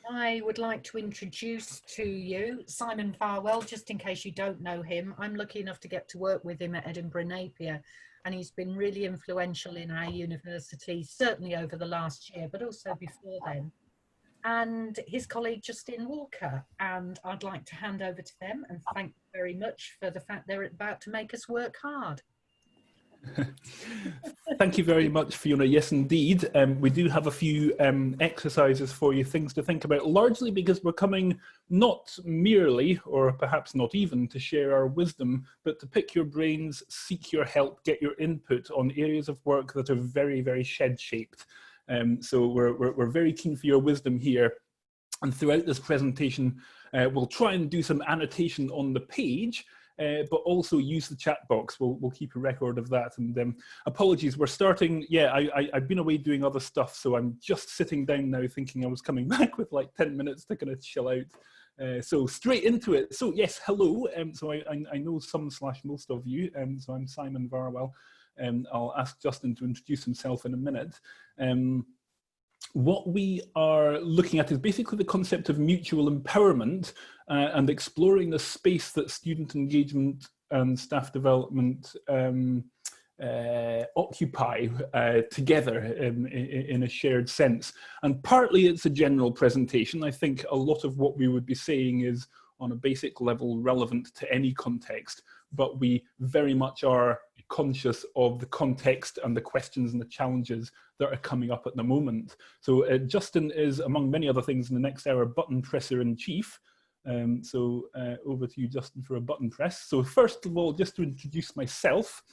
I would like to introduce to you Simon Varwell, just in case you don't know him. I'm lucky enough to get to work with him at Edinburgh Napier, and he's been really influential in our university, certainly over the last year, but also before then. And his colleague Justine Walker, and I'd like to hand over to them and thank you very much for the fact they're about to make us work hard. Thank you very much, Fiona. Yes, indeed. We do have a few exercises for you, things to think about, largely because we're coming not merely, or perhaps not even, to share our wisdom, but to pick your brains, seek your help, get your input on areas of work that are very, very shed-shaped. So we're very keen for your wisdom here. And throughout this presentation, we'll try and do some annotation on the page, but also use the chat box. We'll keep a record of that. And apologies, we're starting. Yeah, I've been away doing other stuff, so I'm just sitting down now thinking I was coming back with like 10 minutes to kind of chill out. So straight into it. So yes, hello. So I know some/most of you. So I'm Simon Varwell. I'll ask Justin to introduce himself in a minute. What we are looking at is basically the concept of mutual empowerment and exploring the space that student engagement and staff development occupy together in a shared sense. And partly it's a general presentation. I think a lot of what we would be saying is on a basic level relevant to any context, but we very much are conscious of the context and the questions and the challenges that are coming up at the moment. So Justin is, among many other things, in the next hour, button presser in chief. So over to you, Justin, for a button press. So first of all, just to introduce myself.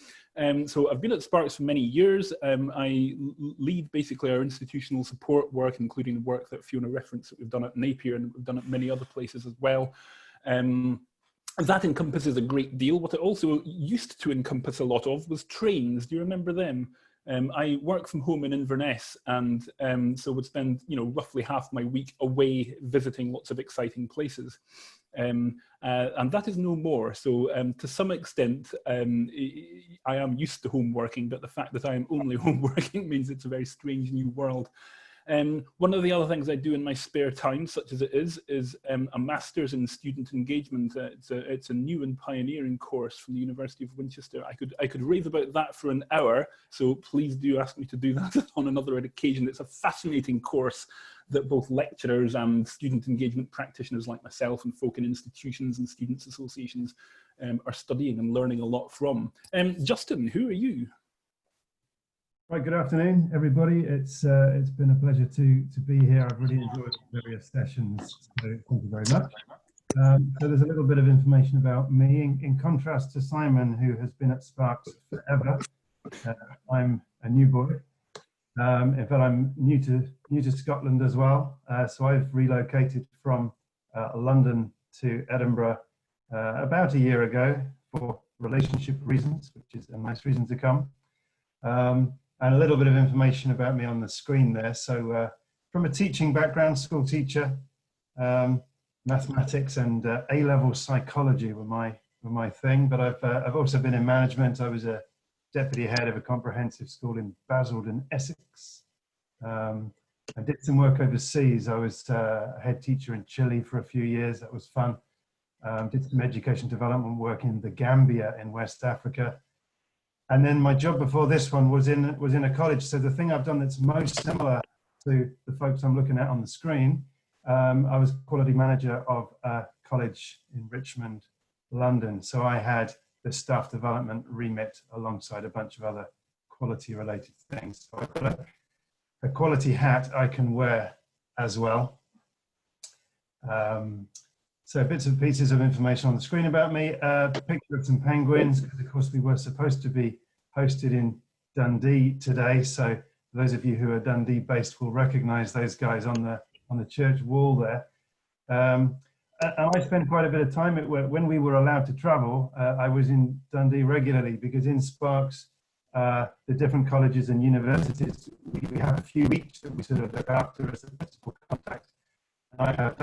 So I've been at SPARQS for many years. I lead basically our institutional support work, including the work that Fiona referenced that we've done at Napier and we've done at many other places as well. That encompasses a great deal. What it also used to encompass a lot of was trains. Do you remember them? I work from home in Inverness, and so would spend, roughly half my week away visiting lots of exciting places. And that is no more. So to some extent, I am used to home working, but the fact that I am only home working means it's a very strange new world. One of the other things I do in my spare time, such as it is a master's in student engagement. It's a new and pioneering course from the University of Winchester. I could rave about that for an hour, so please do ask me to do that on another occasion. It's a fascinating course that both lecturers and student engagement practitioners like myself and folk in institutions and students' associations are studying and learning a lot from. Justin, who are you? Right, good afternoon, everybody. It's been a pleasure to be here. I've really enjoyed various sessions, so thank you very much. So there's a little bit of information about me. In contrast to Simon, who has been at SPARQS forever, I'm a new boy. In fact, I'm new to Scotland as well. So I've relocated from London to Edinburgh about a year ago for relationship reasons, which is a nice reason to come. And a little bit of information about me on the screen there. So from a teaching background, school teacher, mathematics and A-level psychology were my thing, but I've also been in management. I was a deputy head of a comprehensive school in Basildon, Essex. I did some work overseas. I was a head teacher in Chile for a few years. That was fun. Did some education development work in the Gambia in West Africa. And then my job before this one was in a college. So the thing I've done that's most similar to the folks I'm looking at on the screen, I was quality manager of a college in Richmond, London. So I had the staff development remit alongside a bunch of other quality related things. So I've got a quality hat I can wear as well. So bits and pieces of information on the screen about me, picture of some penguins, because of course we were supposed to be hosted in Dundee today. So those of you who are Dundee based will recognize those guys on the church wall there. And I spent quite a bit of time when we were allowed to travel. I was in Dundee regularly because in SPARQS, the different colleges and universities, we have a few weeks that we sort of look after as a principal contact. I have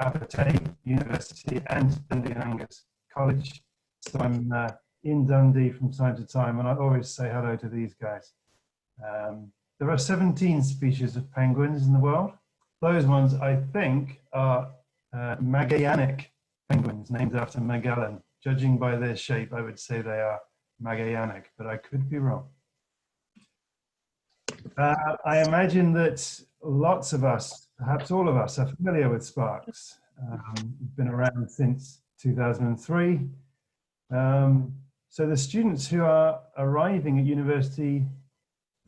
Abertay University and Dundee and Angus College, so I'm in Dundee from time to time, and I always say hello to these guys. There are 17 species of penguins in the world, those ones, I think, are Magellanic penguins, named after Magellan. Judging by their shape, I would say they are Magellanic, but I could be wrong. I imagine that lots of us, perhaps all of us, are familiar with SPARQS. We've been around since 2003. So the students who are arriving at university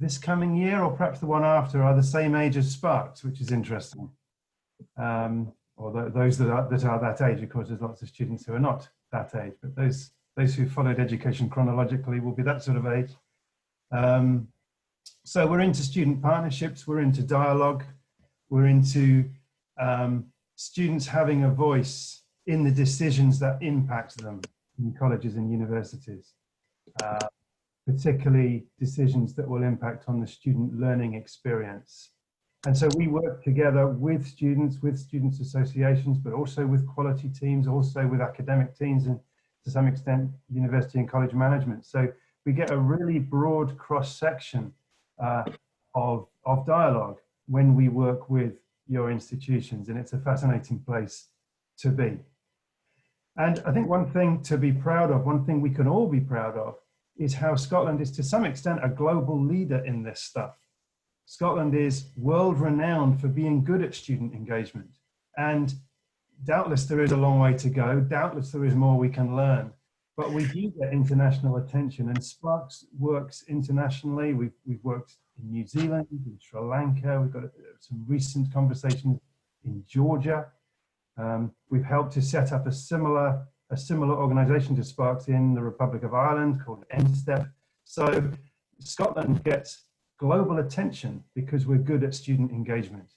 this coming year, or perhaps the one after, are the same age as SPARQS, which is interesting. Or those that are that age. Of course, there's lots of students who are not that age, but those who followed education chronologically will be that sort of age. So we're into student partnerships, we're into dialogue, we're into students having a voice in the decisions that impact them in colleges and universities, particularly decisions that will impact on the student learning experience. And so we work together with students associations, but also with quality teams, also with academic teams, and to some extent, university and college management. So we get a really broad cross-section of dialogue when we work with your institutions, and it's a fascinating place to be. And I think one thing to be proud of, one thing we can all be proud of, is how Scotland is to some extent a global leader in this stuff. Scotland is world-renowned for being good at student engagement, and doubtless there is a long way to go, doubtless there is more we can learn, but we do get international attention, and SPARQS works internationally. We've worked in New Zealand, in Sri Lanka, we've got some recent conversations in Georgia. We've helped to set up a similar organisation to SPARQS in the Republic of Ireland called NSTEP. So Scotland gets global attention because we're good at student engagement,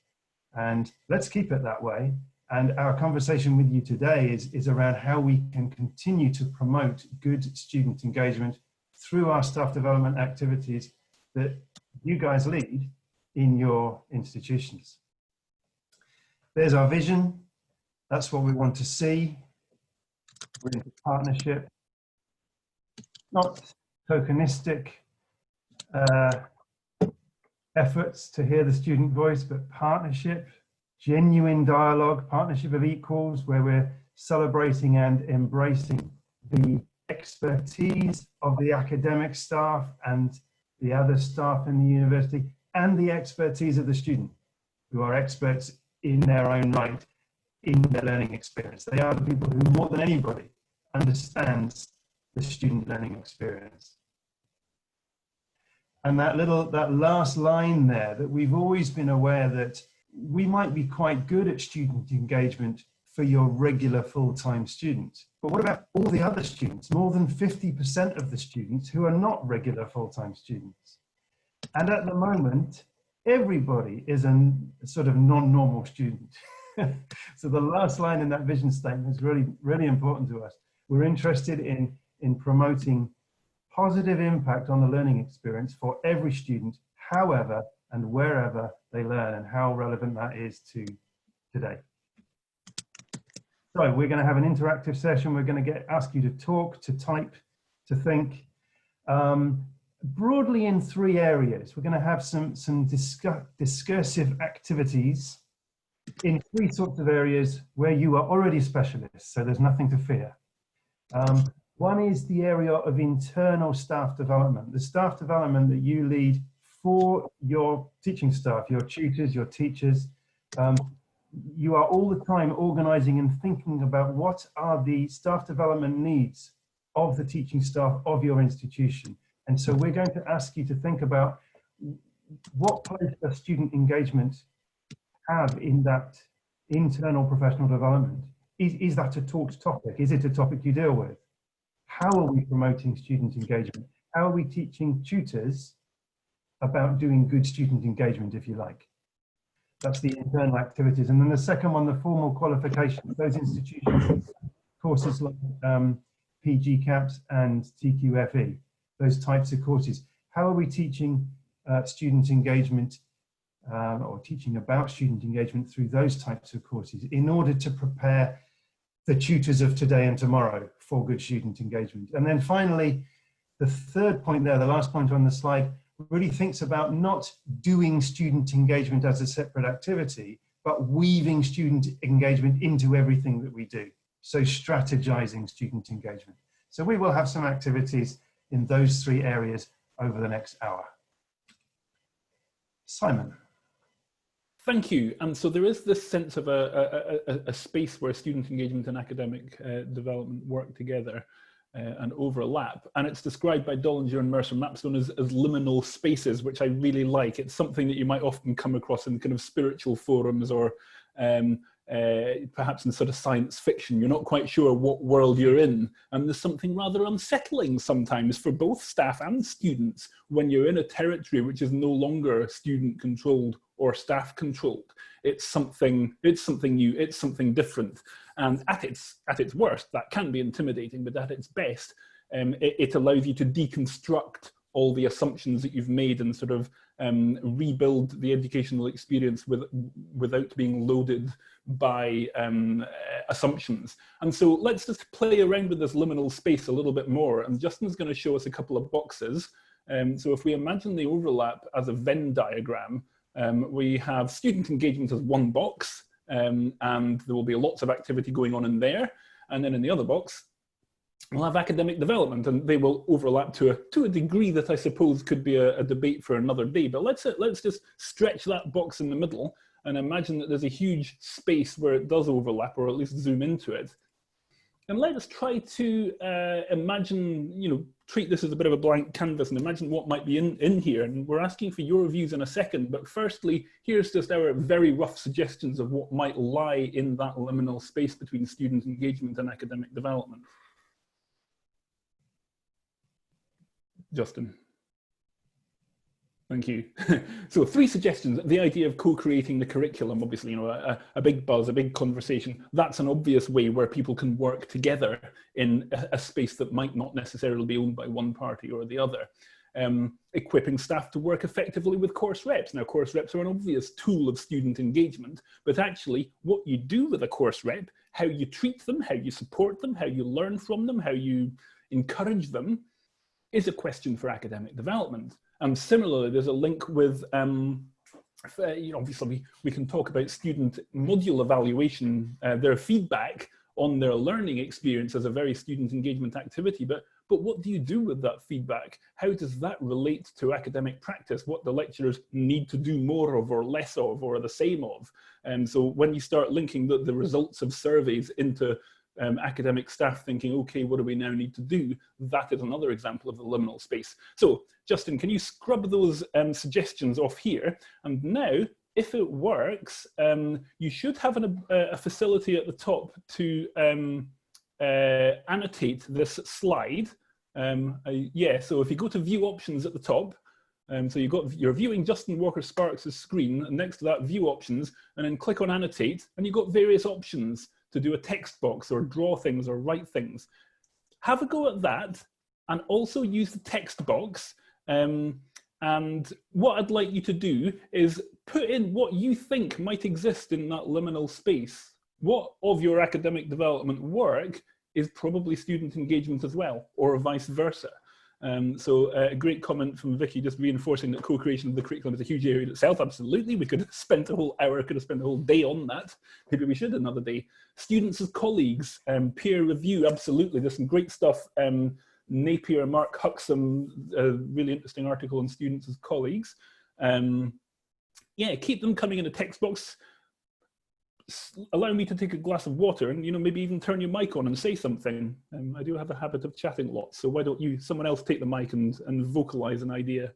and let's keep it that way. And our conversation with you today is around how we can continue to promote good student engagement through our staff development activities that you guys lead in your institutions. There's our vision. That's what we want to see. We're into partnership, not tokenistic efforts to hear the student voice, but partnership, genuine dialogue, partnership of equals, where we're celebrating and embracing the expertise of the academic staff and the other staff in the university, and the expertise of the student, who are experts in their own right in their learning experience. They are the people who, more than anybody, understands the student learning experience. And that last line there, that we've always been aware that we might be quite good at student engagement for your regular full-time students, but what about all the other students, more than 50% of the students who are not regular full-time students? And at the moment, everybody is a sort of non-normal student. So the last line in that vision statement is really, really important to us. We're interested in promoting positive impact on the learning experience for every student, however and wherever they learn, and how relevant that is to today. So we're going to have an interactive session. We're going to ask you to talk, to type, to think, broadly in 3 areas. We're going to have some discursive activities in 3 sorts of areas where you are already specialists, so there's nothing to fear. One is the area of internal staff development, the staff development that you lead for your teaching staff, your tutors, your teachers. You are all the time organizing and thinking about what are the staff development needs of the teaching staff of your institution. And so we're going to ask you to think about what place does student engagement have in that internal professional development. Is that a talked topic? Is it a topic you deal with? How are we promoting student engagement? How are we teaching tutors about doing good student engagement, if you like? That's the internal activities. And then the second one, the formal qualifications. Those institutions, courses like PG CAPS and TQFE, those types of courses. How are we teaching student engagement or teaching about student engagement through those types of courses in order to prepare the tutors of today and tomorrow for good student engagement? And then finally, the third point there, the last point on the slide, really thinks about not doing student engagement as a separate activity, but weaving student engagement into everything that we do. So strategizing student engagement. So we will have some activities in those 3 areas over the next hour. Simon. Thank you. And so there is this sense of a space where student engagement and academic development work together and overlap. And it's described by Dollinger and Mercer Mapstone as liminal spaces, which I really like. It's something that you might often come across in kind of spiritual forums or perhaps in sort of science fiction. You're not quite sure what world you're in. And there's something rather unsettling sometimes for both staff and students when you're in a territory which is no longer student controlled or staff controlled. It's something new, it's something different. And at its worst, that can be intimidating, but at its best, it allows you to deconstruct all the assumptions that you've made and sort of rebuild the educational experience without being loaded by assumptions. And so let's just play around with this liminal space a little bit more. And Justin's going to show us a couple of boxes. So if we imagine the overlap as a Venn diagram, we have student engagement as one box, and there will be lots of activity going on in there. And then in the other box, we'll have academic development, and they will overlap to a degree that I suppose could be a debate for another day. But let's just stretch that box in the middle and imagine that there's a huge space where it does overlap, or at least zoom into it. And let us try to imagine, treat this as a bit of a blank canvas and imagine what might be in here. And we're asking for your views in a second, but firstly, here's just our very rough suggestions of what might lie in that liminal space between student engagement and academic development. Justin. Thank you. So 3 suggestions. The idea of co-creating the curriculum, obviously, a big buzz, a big conversation. That's an obvious way where people can work together in a space that might not necessarily be owned by one party or the other. Equipping staff to work effectively with course reps. Now, course reps are an obvious tool of student engagement, but actually what you do with a course rep, how you treat them, how you support them, how you learn from them, how you encourage them, is a question for academic development. And similarly, there's a link with, obviously we can talk about student module evaluation, their feedback on their learning experience as a very student engagement activity, but what do you do with that feedback? How does that relate to academic practice? What the lecturers need to do more of or less of or the same of? And so when you start linking the results of surveys into academic staff thinking, okay, what do we now need to do? That is another example of the liminal space. So Justin, can you scrub those suggestions off here? And now, if it works, you should have a facility at the top to annotate this slide. Yeah, so if you go to view options at the top, so you're viewing Justin Walker Sparks' screen, and next to that view options, and then click on annotate, and you've got various options to do a text box or draw things or write things. Have a go at that and also use the text box. And what I'd like you to do is put in what you think might exist in that liminal space. What of your academic development work is probably student engagement as well, or vice versa. So a great comment from Vicky, just reinforcing that co-creation of the curriculum is a huge area in itself. Absolutely, we could have spent a whole hour, could have spent a whole day on that. Maybe we should another day. Students as colleagues, peer review, absolutely. There's some great stuff. Napier, Mark Huxham, a really interesting article on students as colleagues. Yeah, keep them coming in a text box. Allow me to take a glass of water and, maybe even turn your mic on and say something. I do have a habit of chatting lots, so why don't someone else take the mic and vocalize an idea?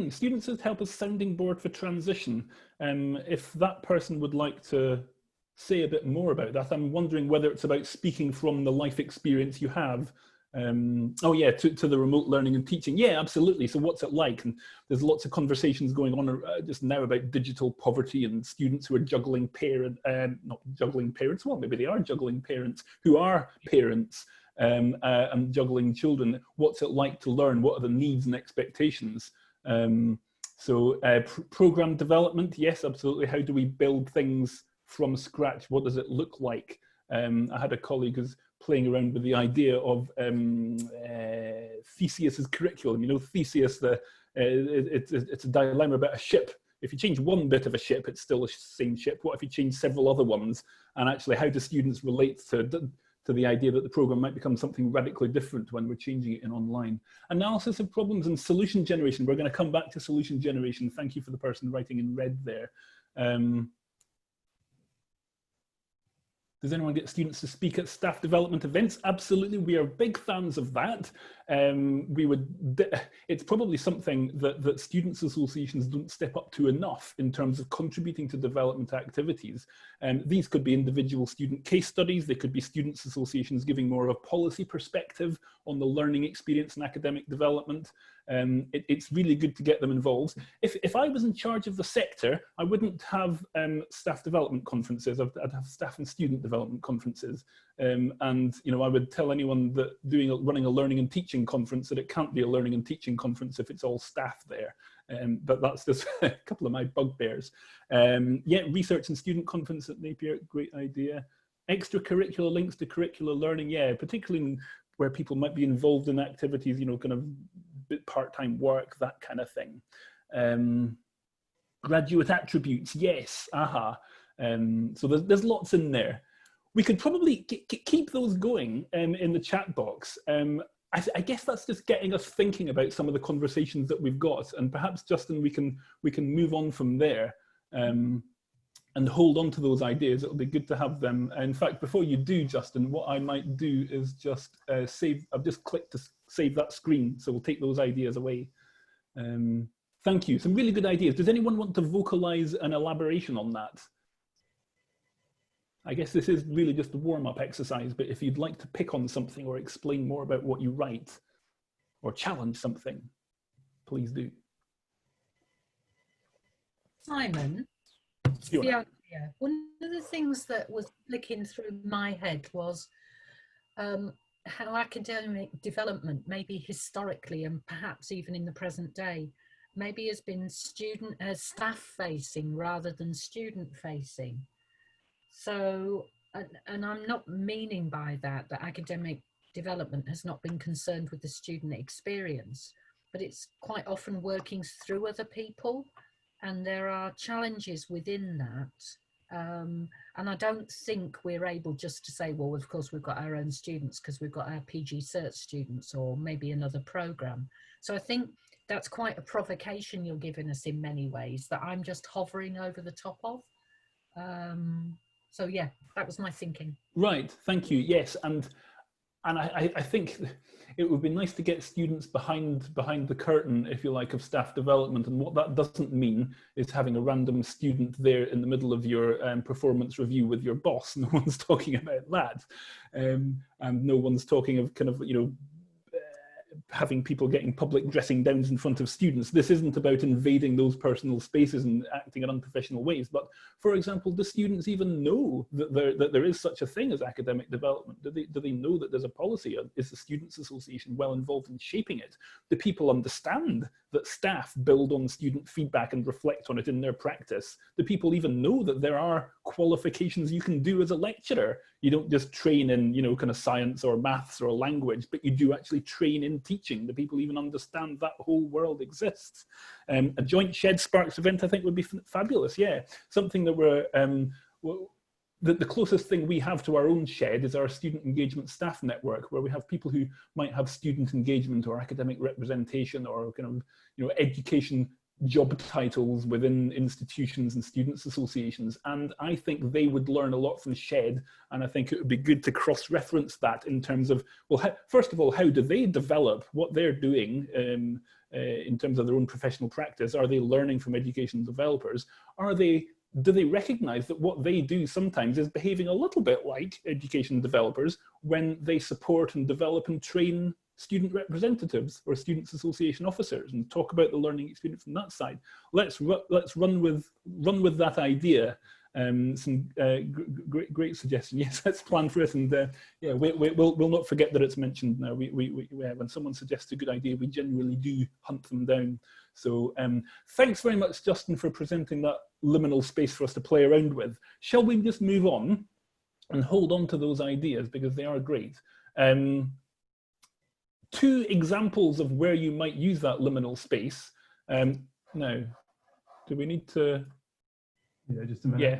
Students as help as sounding board for transition. If that person would like to say a bit more about that, I'm wondering whether it's about speaking from the life experience you have. Oh yeah, to the remote learning and teaching. Yeah, absolutely. So what's it like? And there's lots of conversations going on just now about digital poverty and students who are juggling not juggling parents. Well, maybe they are juggling parents who are parents and juggling children. What's it like to learn? What are the needs and expectations? Program development. Yes, absolutely. How do we build things from scratch? What does it look like? I had a colleague who's playing around with the idea of Theseus's curriculum. You know, Theseus, it's a dilemma about a ship. If you change one bit of a ship, it's still the same ship. What if you change several other ones? And actually, how do students relate to the idea that the program might become something radically different when we're changing it in online? Analysis of problems and solution generation. We're going to come back to solution generation. Thank you for the person writing in red there. Does anyone get students to speak at staff development events? Absolutely, we are big fans of that. It's probably something that students' associations don't step up to enough in terms of contributing to development activities. These could be individual student case studies. They could be students' associations giving more of a policy perspective on the learning experience and academic development. It's really good to get them involved. If I was in charge of the sector, I wouldn't have staff development conferences. I'd have staff and student development conferences. And you know, I would tell anyone that running a learning and teaching conference that it can't be a learning and teaching conference if it's all staff there. But that's just a couple of my bugbears. Yeah, research and student conference at Napier, great idea. Extracurricular links to curricular learning, yeah, particularly where people might be involved in activities, you know, kind of part-time work, that kind of thing. Graduate attributes, yes, so there's lots in there. We could probably keep those going in the chat box. I guess that's just getting us thinking about some of the conversations that we've got, and perhaps, Justin, we can move on from there and hold on to those ideas. It'll be good to have them. In fact, before you do, Justin, what I might do is just save. I've just clicked to save that screen, so we'll take those ideas away. Thank you. Some really good ideas. Does anyone want to vocalize an elaboration on that? I guess this is really just a warm-up exercise, but if you'd like to pick on something or explain more about what you write or challenge something, please do. Simon, yeah, one of the things that was flicking through my head was how academic development, maybe historically and perhaps even in the present day, maybe has been staff-facing rather than student-facing. So, and I'm not meaning by that academic development has not been concerned with the student experience, but it's quite often working through other people, and there are challenges within that. And I don't think we're able just to say, well, of course we've got our own students because we've got our PG Cert students or maybe another program. So I think that's quite a provocation you're giving us in many ways that I'm just hovering over the top of. So yeah, that was my thinking. Right, thank you. Yes, and I think it would be nice to get students behind the curtain, if you like, of staff development. And what that doesn't mean is having a random student there in the middle of your performance review with your boss. No one's talking about that, and no one's talking of kind of, you know, having people getting public dressing downs in front of students. This isn't about invading those personal spaces and acting in unprofessional ways. But for example, do students even know that there is such a thing as academic development? Do they know that there's a policy? Is the Students' Association well involved in shaping it? Do people understand that staff build on student feedback and reflect on it in their practice? Do people even know that there are qualifications you can do as a lecturer? You don't just train in, you know, kind of science or maths or language, but you do actually train in teaching. Do people even understand that whole world exists? A joint Shed SPARQS event, I think, would be fabulous. Yeah, something that we're, the closest thing we have to our own Shed is our student engagement staff network, where we have people who might have student engagement or academic representation or kind of, you know, education job titles within institutions and students' associations. And I think they would learn a lot from Shed. And I think it would be good to cross-reference that in terms of, well, first of all, how do they develop what they're doing in terms of their own professional practice? Are they learning from education developers? Do they recognize that what they do sometimes is behaving a little bit like education developers when they support and develop and train student representatives or students' association officers and talk about the learning experience from that side? Let's run with that idea. Some great suggestion. Yes, let's plan for it, and yeah, we'll not forget that it's mentioned now. When someone suggests a good idea, we generally do hunt them down. So thanks very much, Justin, for presenting that liminal space for us to play around with. Shall we just move on and hold on to those ideas because they are great. Two examples of where you might use that liminal space. Now, do we need to? Yeah, just a minute. Yeah,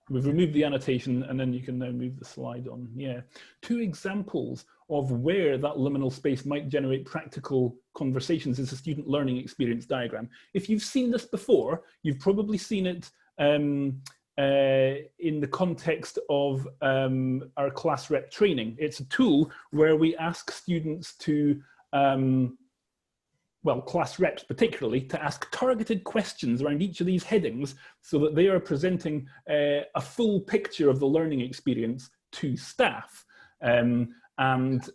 we've removed the annotation and then you can now move the slide on. Yeah, two examples of where that liminal space might generate practical conversations is a student learning experience diagram. If you've seen this before, you've probably seen it in the context of our class rep training. It's a tool where we ask students to, well, class reps particularly, to ask targeted questions around each of these headings so that they are presenting a full picture of the learning experience to staff. And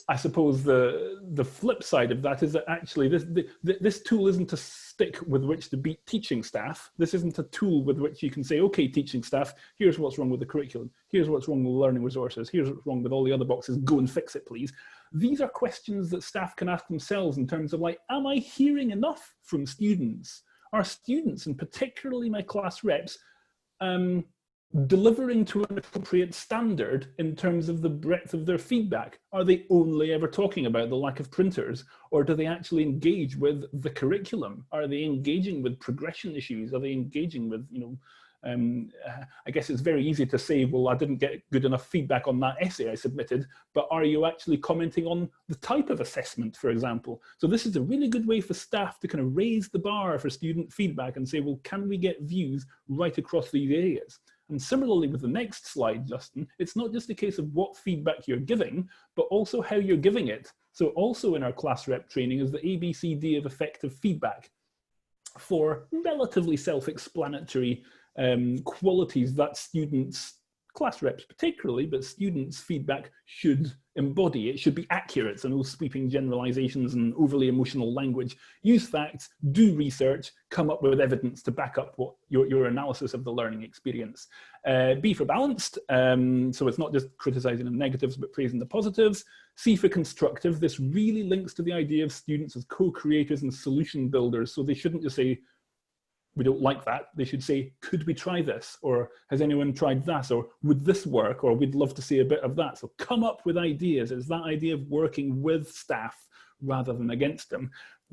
I suppose the flip side of that is that actually this tool isn't a stick with which to beat teaching staff. This isn't a tool with which you can say, okay, teaching staff, here's what's wrong with the curriculum. Here's what's wrong with learning resources. Here's what's wrong with all the other boxes. Go and fix it, please. These are questions that staff can ask themselves in terms of like, am I hearing enough from students? Are students, and particularly my class reps, delivering to an appropriate standard in terms of the breadth of their feedback? Are they only ever talking about the lack of printers, or do they actually engage with the curriculum? Are they engaging with progression issues? Are they engaging with, you know, I guess it's very easy to say, well, I didn't get good enough feedback on that essay I submitted, but are you actually commenting on the type of assessment, for example? So this is a really good way for staff to kind of raise the bar for student feedback and say, well, can we get views right across these areas? And similarly with the next slide, Justin, it's not just a case of what feedback you're giving, but also how you're giving it. So also in our class rep training is the ABCD of effective feedback for relatively self-explanatory qualities that students, class reps particularly, but students' feedback should embody. It should be accurate, so no sweeping generalizations and overly emotional language. Use facts, do research, come up with evidence to back up what your analysis of the learning experience. B for balanced, so it's not just criticizing the negatives, but praising the positives. C for constructive, this really links to the idea of students as co-creators and solution builders, so they shouldn't just say, we don't like that. They should say, could we try this? Or has anyone tried that? Or would this work? Or we'd love to see a bit of that. So come up with ideas. It's that idea of working with staff rather than against them.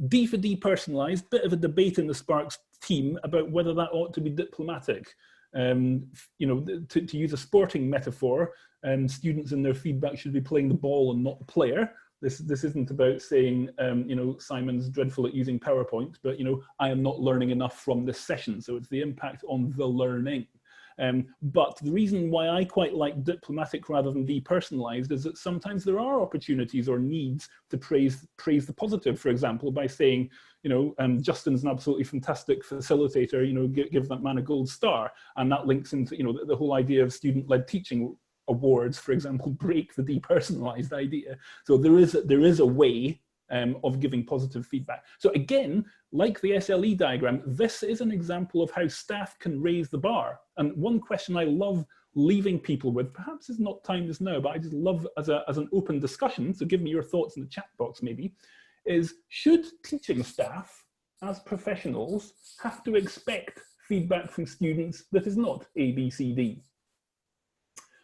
D for depersonalized, bit of a debate in the SPARQS team about whether that ought to be diplomatic. You know, to use a sporting metaphor, students in their feedback should be playing the ball and not the player. This isn't about saying, you know, Simon's dreadful at using PowerPoint, but, you know, I am not learning enough from this session. So it's the impact on the learning. But the reason why I quite like diplomatic rather than depersonalized is that sometimes there are opportunities or needs to praise the positive, for example, by saying, you know, Justin's an absolutely fantastic facilitator, you know, give that man a gold star. And that links into, you know, the whole idea of student-led teaching awards, for example, break the depersonalized idea. So there is a way of giving positive feedback. So again, like the SLE diagram, this is an example of how staff can raise the bar. And one question I love leaving people with, perhaps it's not time just now, but I just love as an open discussion, so give me your thoughts in the chat box maybe, is should teaching staff as professionals have to expect feedback from students that is not A, B, C, D?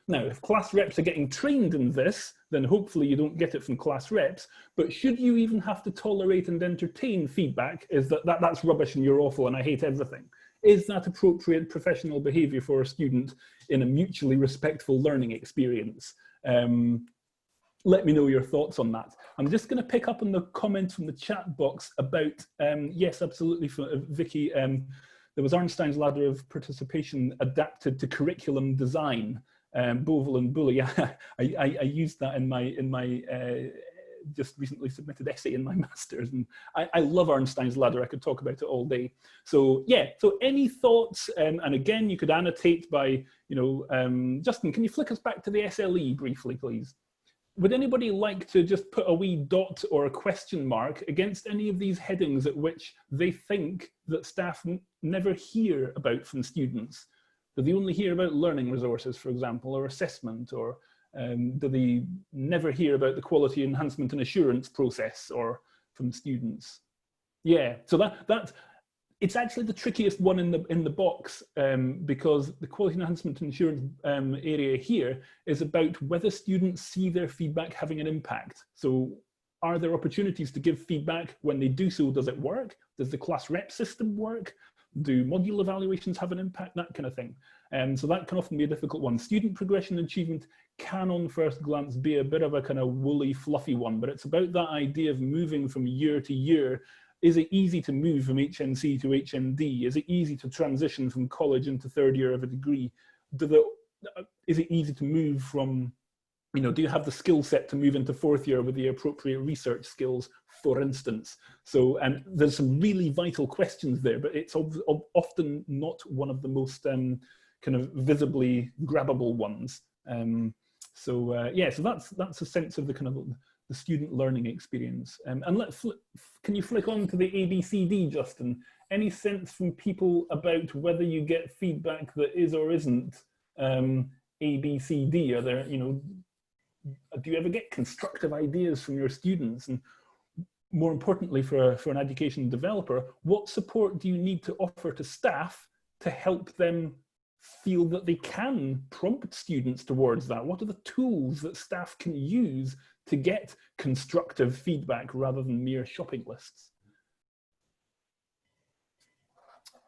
Now, if class reps are getting trained in this, then hopefully you don't get it from class reps, but should you even have to tolerate and entertain feedback, is that's rubbish and you're awful and I hate everything? Is that appropriate professional behavior for a student in a mutually respectful learning experience? Let me know your thoughts on that. I'm just going to pick up on the comment from the chat box about, yes, absolutely, Vicky, there was Arnstein's ladder of participation adapted to curriculum design. Boval and Bully. I used that in my just recently submitted essay in my master's, and I love Arnstein's ladder. I could talk about it all day. So yeah, so any thoughts? And again, you could annotate by, you know, Justin, can you flick us back to the SLE briefly, please? Would anybody like to just put a wee dot or a question mark against any of these headings at which they think that staff never hear about from students? Do they only hear about learning resources, for example, or assessment, or do they never hear about the quality enhancement and assurance process or from students? Yeah, so that it's actually the trickiest one in the box, because the quality enhancement and assurance area here is about whether students see their feedback having an impact. So are there opportunities to give feedback? When they do so, does it work? Does the class rep system work? Do module evaluations have an impact? That kind of thing. So that can often be a difficult one. Student progression and achievement can on first glance be a bit of a kind of woolly, fluffy one, but it's about that idea of moving from year to year. Is it easy to move from HNC to HND? Is it easy to transition from college into third year of a degree? Is it easy to move from, you know, do you have the skill set to move into fourth year with the appropriate research skills, for instance? So, and there's some really vital questions there, but it's often not one of the most kind of visibly grabbable ones. Yeah, so that's a sense of the kind of the student learning experience. And can you flick on to the ABCD, Justin? Any sense from people about whether you get feedback that is or isn't ABCD? Are there, you know, do you ever get constructive ideas from your students? And more importantly, for an education developer, what support do you need to offer to staff to help them feel that they can prompt students towards that? What are the tools that staff can use to get constructive feedback rather than mere shopping lists?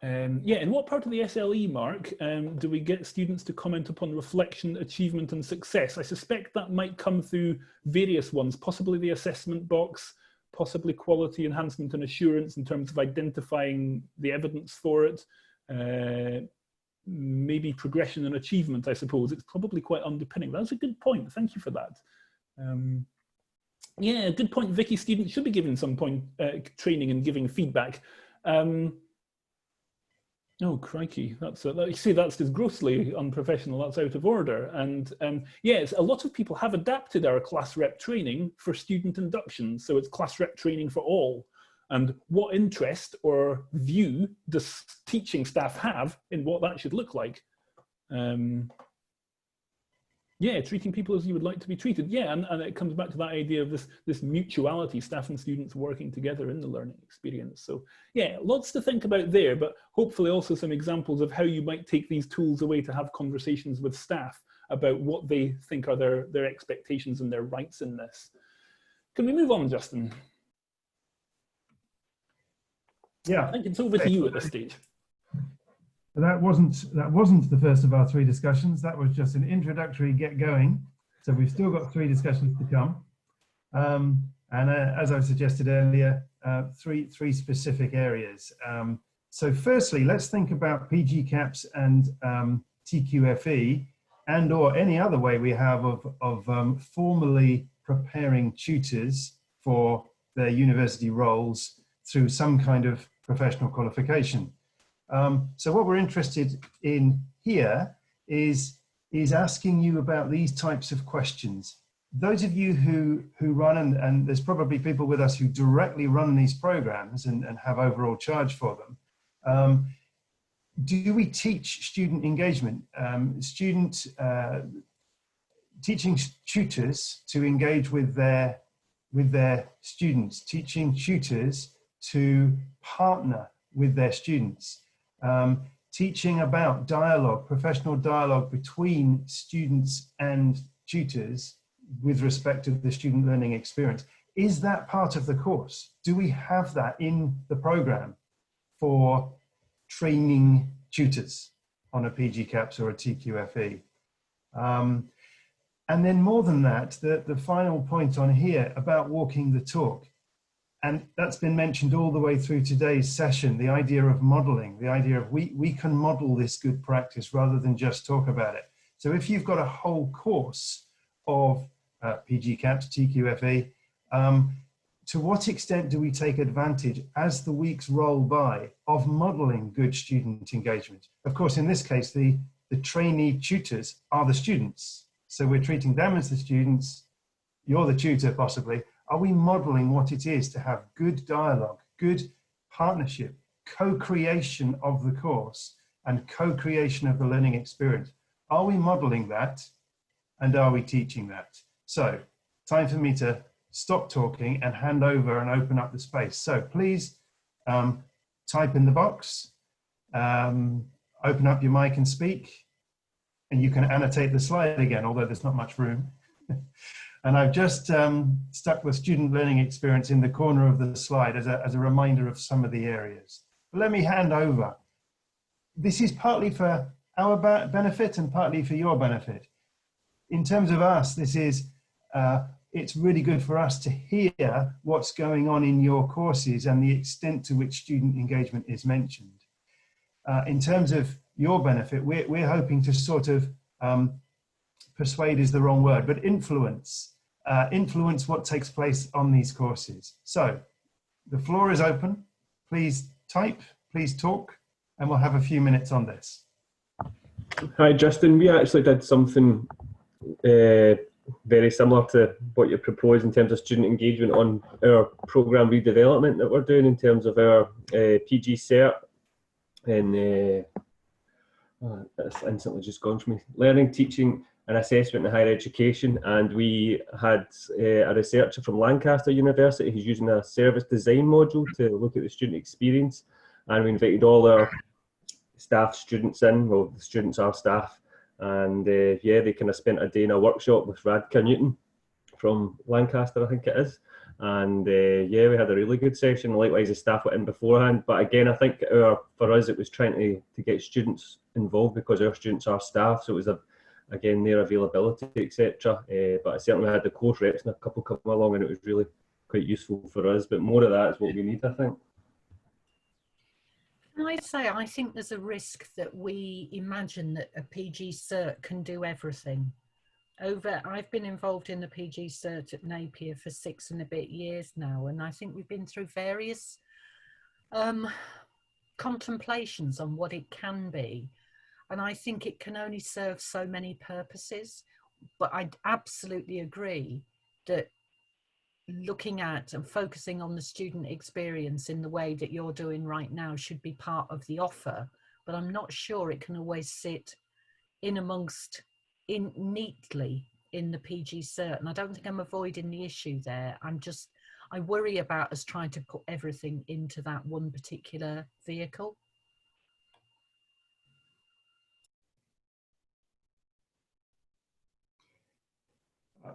Yeah, in what part of the SLE, Mark, do we get students to comment upon reflection, achievement and success? I suspect that might come through various ones, possibly the assessment box, possibly quality enhancement and assurance in terms of identifying the evidence for it, maybe progression and achievement, I suppose. It's probably quite underpinning. That's a good point. Thank you for that. Yeah, good point. Vicky, students should be given some point training and giving feedback. Oh, crikey, you see, that's just grossly unprofessional, that's out of order. And yes, a lot of people have adapted our class rep training for student induction. So it's class rep training for all. And what interest or view does teaching staff have in what that should look like? Yeah, treating people as you would like to be treated. Yeah, and it comes back to that idea of this mutuality, staff and students working together in the learning experience. So yeah, lots to think about there, but hopefully also some examples of how you might take these tools away to have conversations with staff about what they think are their expectations and their rights in this. Can we move on, Justin? Yeah. I think it's over to you at this stage. That wasn't the first of our three discussions. That was just an introductory get going. So we've still got three discussions to come. As I suggested earlier, three specific areas. So firstly, let's think about PG CAPS and TQFE and or any other way we have of formally preparing tutors for their university roles through some kind of professional qualification. So what we're interested in here is asking you about these types of questions. Those of you who run, and there's probably people with us who directly run these programs and have overall charge for them. Do we teach student engagement? Teaching tutors to engage with their students, teaching tutors to partner with their students. Teaching about dialogue, professional dialogue between students and tutors with respect to the student learning experience. Is that part of the course? Do we have that in the program for training tutors on a PG CAPS or a TQFE? And then more than that, the final point on here about walking the talk. And that's been mentioned all the way through today's session, the idea of modeling, the idea of we can model this good practice rather than just talk about it. So if you've got a whole course of PG CAPS, TQFE, to what extent do we take advantage as the weeks roll by of modeling good student engagement? Of course, in this case, the trainee tutors are the students. So we're treating them as the students, you're the tutor possibly. Are we modeling what it is to have good dialogue, good partnership, co-creation of the course and co-creation of the learning experience? Are we modeling that and are we teaching that? So time for me to stop talking and hand over and open up the space. So please type in the box, open up your mic and speak, and you can annotate the slide again, although there's not much room. And I've just stuck the student learning experience in the corner of the slide as a reminder of some of the areas. But let me hand over. This is partly for our benefit and partly for your benefit. In terms of us, this is, it's really good for us to hear what's going on in your courses and the extent to which student engagement is mentioned. In terms of your benefit, we're hoping to sort of, persuade is the wrong word, but influence what takes place on these courses. So the floor is open. Please type, please talk, and we'll have a few minutes on this. Hi, Justin. We actually did something very similar to what you proposed in terms of student engagement on our programme redevelopment that we're doing in terms of our PG cert and it's instantly just gone from me. Learning, teaching and assessment in higher education, and we had a researcher from Lancaster University who's using a service design module to look at the student experience, and we invited all our staff students in. Well, the students are staff, and yeah, they kind of spent a day in a workshop with Radka Newton from Lancaster, I think it is, and yeah, we had a really good session. Likewise, the staff went in beforehand, but again, I think for us it was trying to get students involved because our students are staff, so it was again their availability, etc. But certainly we had the course reps and a couple come along, and it was really quite useful for us. But more of that is what we need, I think. I'd say I think there's a risk that we imagine that a PG cert can do everything. I've been involved in the PG cert at Napier for 6 and a bit years now, and I think we've been through various contemplations on what it can be. And I think it can only serve so many purposes. But I absolutely agree that looking at and focusing on the student experience in the way that you're doing right now should be part of the offer. But I'm not sure it can always sit neatly in the PG cert. And I don't think I'm avoiding the issue there. I worry about us trying to put everything into that one particular vehicle.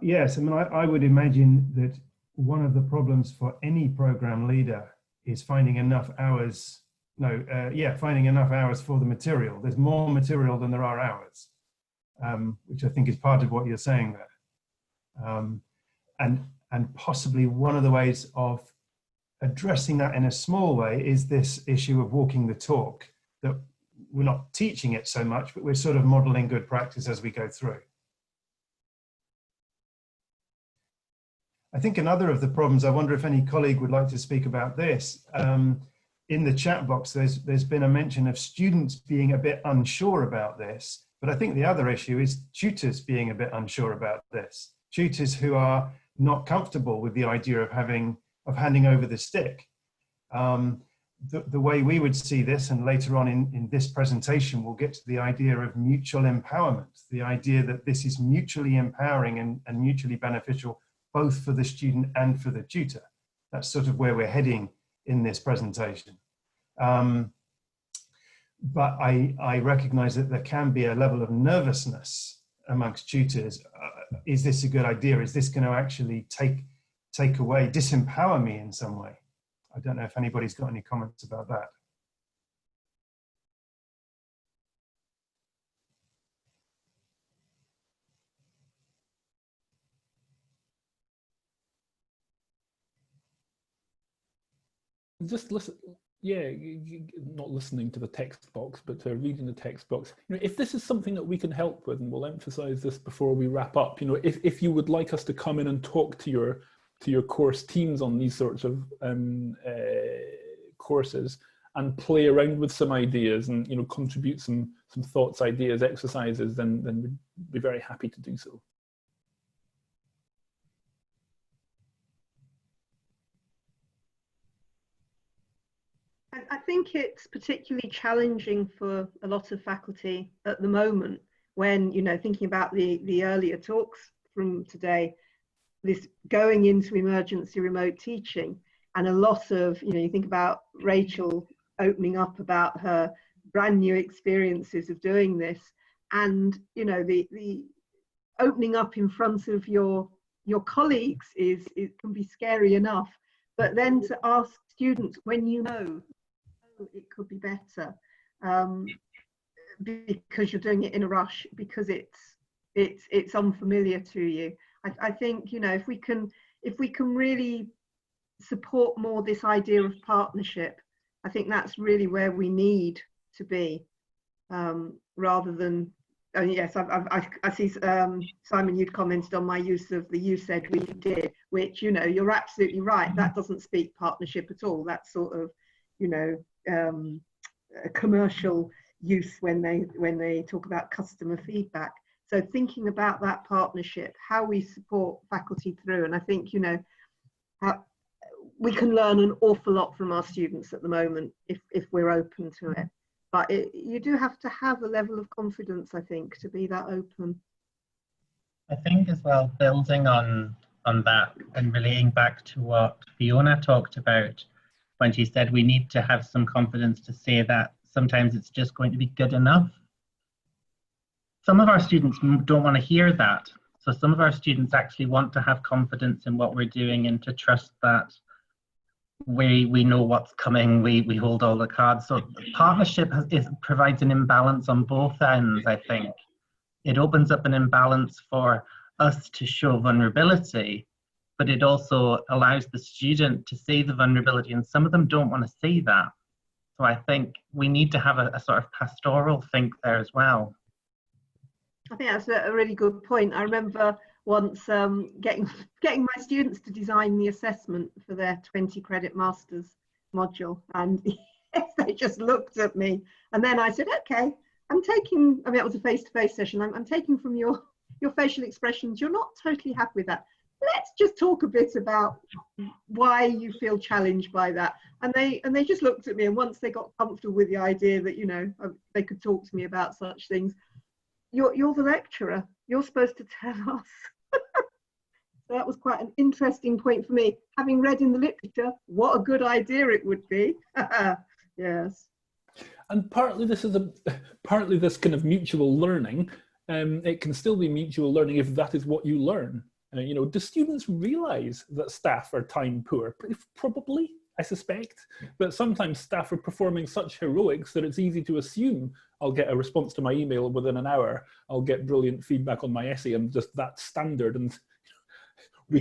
Yes, I mean, I would imagine that one of the problems for any program leader is finding enough hours, finding enough hours for the material. There's more material than there are hours, which I think is part of what you're saying there. And possibly one of the ways of addressing that in a small way is this issue of walking the talk, that we're not teaching it so much, but we're sort of modeling good practice as we go through. I think another of the problems, I wonder if any colleague would like to speak about this. In the chat box, there's been a mention of students being a bit unsure about this, but I think the other issue is tutors being a bit unsure about this. Tutors who are not comfortable with the idea of handing over the stick. The way we would see this, and later on in this presentation, we'll get to the idea of mutual empowerment, the idea that this is mutually empowering and mutually beneficial both for the student and for the tutor. That's sort of where we're heading in this presentation. But I recognize that there can be a level of nervousness amongst tutors. Is this a good idea? Is this going to actually take away, disempower me in some way? I don't know if anybody's got any comments about that. Just listen, yeah, not listening to the text box, but reading the text box. You know, if this is something that we can help with, and we'll emphasize this before we wrap up, you know, if you would like us to come in and talk to your course teams on these sorts of courses and play around with some ideas and, you know, contribute some thoughts, ideas, exercises, then we'd be very happy to do so. I think it's particularly challenging for a lot of faculty at the moment when, you know, thinking about the earlier talks from today, this going into emergency remote teaching, and a lot of, you know, you think about Rachel opening up about her brand new experiences of doing this. And, you know, the opening up in front of your colleagues it can be scary enough. But then to ask students when you know, oh, it could be better, because you're doing it in a rush, because it's unfamiliar to you. I think, you know, if we can really support more this idea of partnership, I think that's really where we need to be, rather than, and yes, I see, Simon, you'd commented on my use of the "you said, we did," which, you know, you're absolutely right. That doesn't speak partnership at all. That's sort of, you know, a commercial use when they talk about customer feedback. So thinking about that partnership, how we support faculty through, and I think, you know, we can learn an awful lot from our students at the moment if we're open to it. But you do have to have a level of confidence, I think, to be that open. I think as well, building on that and relating back to what Fiona talked about when she said we need to have some confidence to say that sometimes it's just going to be good enough. Some of our students don't want to hear that. So some of our students actually want to have confidence in what we're doing and to trust that we know what's coming, we hold all the cards. So partnership provides an imbalance on both ends, I think. It opens up an imbalance for us to show vulnerability, but it also allows the student to see the vulnerability, and some of them don't want to see that. So I think we need to have a sort of pastoral think there as well. I think that's a really good point. I remember once getting my students to design the assessment for their 20 credit masters module, and they just looked at me, and then I said, okay, I'm taking, I mean, it was a face-to-face session, I'm taking from your facial expressions, you're not totally happy with that. Let's just talk a bit about why you feel challenged by that. And they just looked at me, and once they got comfortable with the idea that, you know, they could talk to me about such things, you're the lecturer, you're supposed to tell us. So that was quite an interesting point for me, having read in the literature what a good idea it would be. Yes. And partly this kind of mutual learning. It can still be mutual learning if that is what you learn. You know, do students realize that staff are time poor? Probably, I suspect. But sometimes staff are performing such heroics that it's easy to assume I'll get a response to my email within an hour. I'll get brilliant feedback on my essay, and just that's standard. And we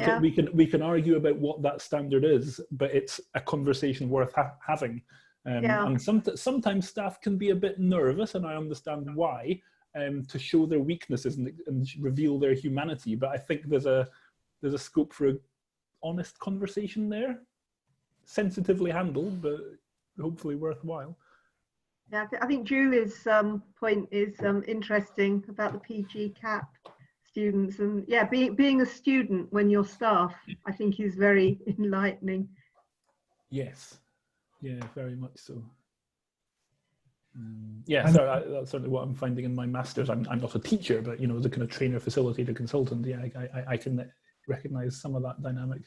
can argue about what that standard is, but it's a conversation worth having. And sometimes staff can be a bit nervous, and I understand why, to show their weaknesses and reveal their humanity. But I think there's a scope for an honest conversation there, sensitively handled, but hopefully worthwhile. Yeah, I think Julie's point is interesting about the PG CAP students, and yeah, being a student when you're staff, I think is very enlightening. Yes, yeah, very much so. Yeah, so that's certainly what I'm finding in my masters. I'm not a teacher, but you know, as a kind of trainer, facilitator, consultant, yeah, I can recognize some of that dynamic.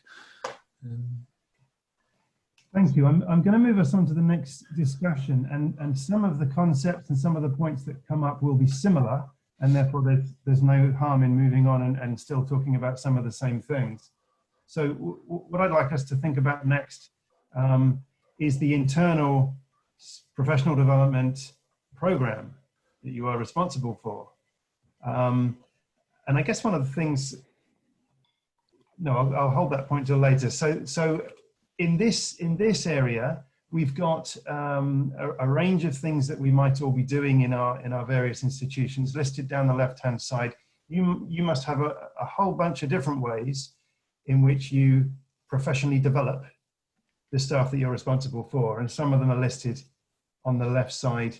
Thank you. I'm going to move us on to the next discussion, and some of the concepts and some of the points that come up will be similar, and therefore there's no harm in moving on and still talking about some of the same things. So what I'd like us to think about next is the internal professional development program that you are responsible for. And I guess one of the things, no, I'll hold that point till later. So in this area, we've got a range of things that we might all be doing in our various institutions listed down the left-hand side. You must have a whole bunch of different ways in which you professionally develop the staff that you're responsible for, and some of them are listed on the left side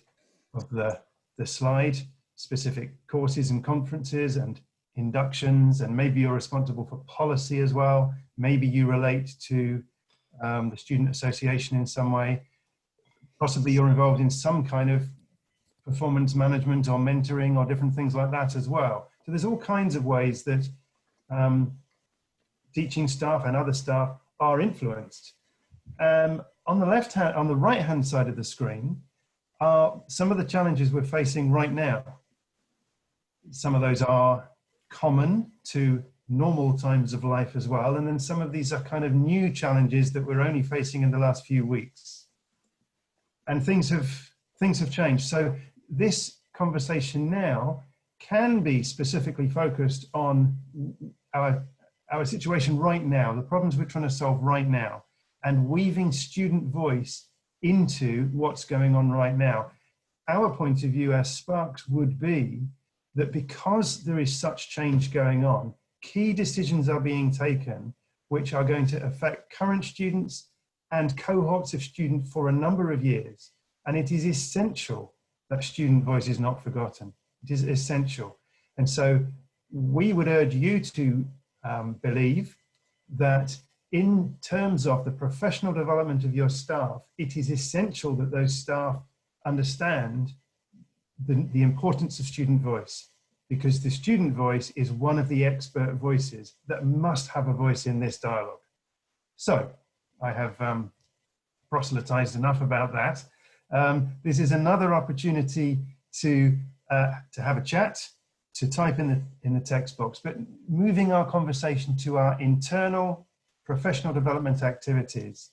of the slide, specific courses and conferences and inductions, and maybe you're responsible for policy as well. Maybe you relate to the student association in some way. Possibly you're involved in some kind of performance management or mentoring or different things like that as well. So there's all kinds of ways that teaching staff and other staff are influenced. on the right hand side of the screen are some of the challenges we're facing right now. Some of those are common to normal times of life as well, and then some of these are kind of new challenges that we're only facing in the last few weeks. And things have changed. So this conversation now can be specifically focused on our situation right now, the problems we're trying to solve right now, and weaving student voice into what's going on right now. Our point of view as SPARQS would be that because there is such change going on, key decisions are being taken which are going to affect current students and cohorts of students for a number of years. And it is essential that student voice is not forgotten. It is essential. And so we would urge you to believe that in terms of the professional development of your staff, it is essential that those staff understand the importance of student voice, because the student voice is one of the expert voices that must have a voice in this dialogue. So I have proselytized enough about that. This is another opportunity to have a chat, to type in the text box, but moving our conversation to our internal professional development activities.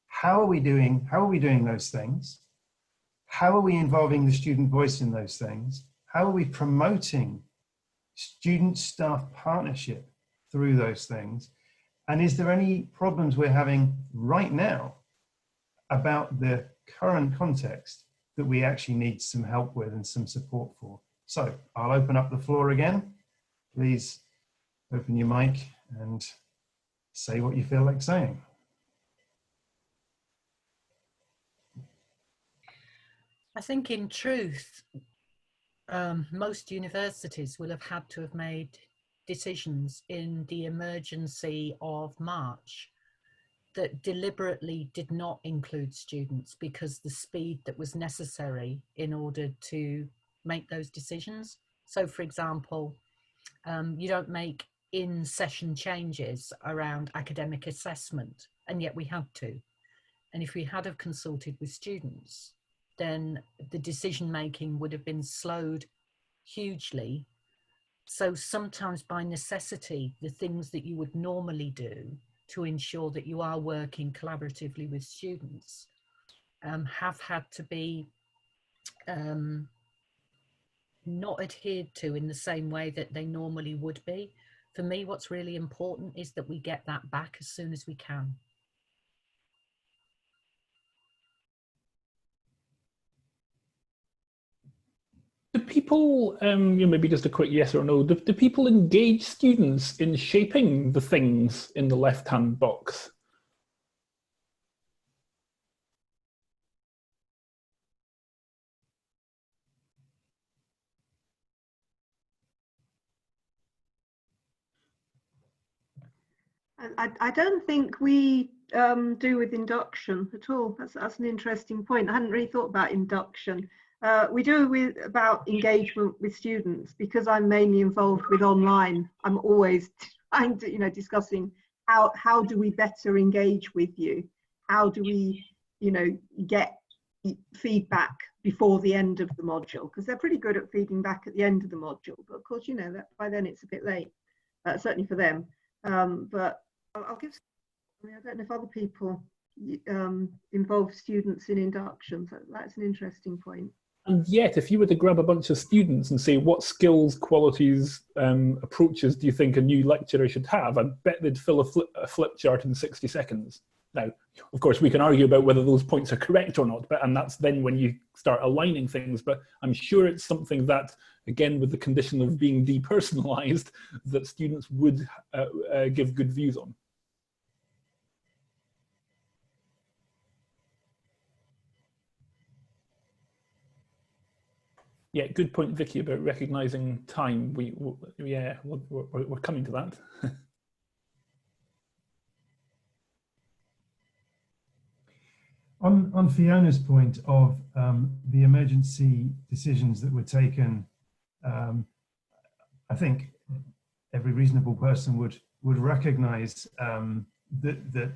How are we doing those things? How are we involving the student voice in those things? How are we promoting student-staff partnership through those things? And is there any problems we're having right now about the current context that we actually need some help with and some support for? So I'll open up the floor again. Please open your mic and say what you feel like saying. I think in truth, most universities will have had to have made decisions in the emergency of March that deliberately did not include students, because the speed that was necessary in order to make those decisions. So for example, you don't make in-session changes around academic assessment, and yet we had to. And if we had have consulted with students, then the decision making would have been slowed hugely. So sometimes by necessity, the things that you would normally do to ensure that you are working collaboratively with students have had to be not adhered to in the same way that they normally would be. For me, what's really important is that we get that back as soon as we can. Do people, maybe just a quick yes or no, do people engage students in shaping the things in the left-hand box? I don't think we do with induction at all. That's an interesting point. I hadn't really thought about induction. We do about engagement with students, because I'm mainly involved with online. I'm always trying to, discussing how do we better engage with you? How do we, get feedback before the end of the module? Because they're pretty good at feeding back at the end of the module, but of course, that by then it's a bit late, certainly for them. But I'll give. I don't know if other people involve students in induction. So that's an interesting point. And yet, if you were to grab a bunch of students and say, what skills, qualities, approaches do you think a new lecturer should have? I bet they'd fill a flip chart in 60 seconds. Now, of course, we can argue about whether those points are correct or not, and that's then when you start aligning things. But I'm sure it's something that, again, with the condition of being depersonalized, that students would give good views on. Yeah, good point, Vicky, about recognizing time. We're coming to that. On Fiona's point of the emergency decisions that were taken, I think every reasonable person would recognize that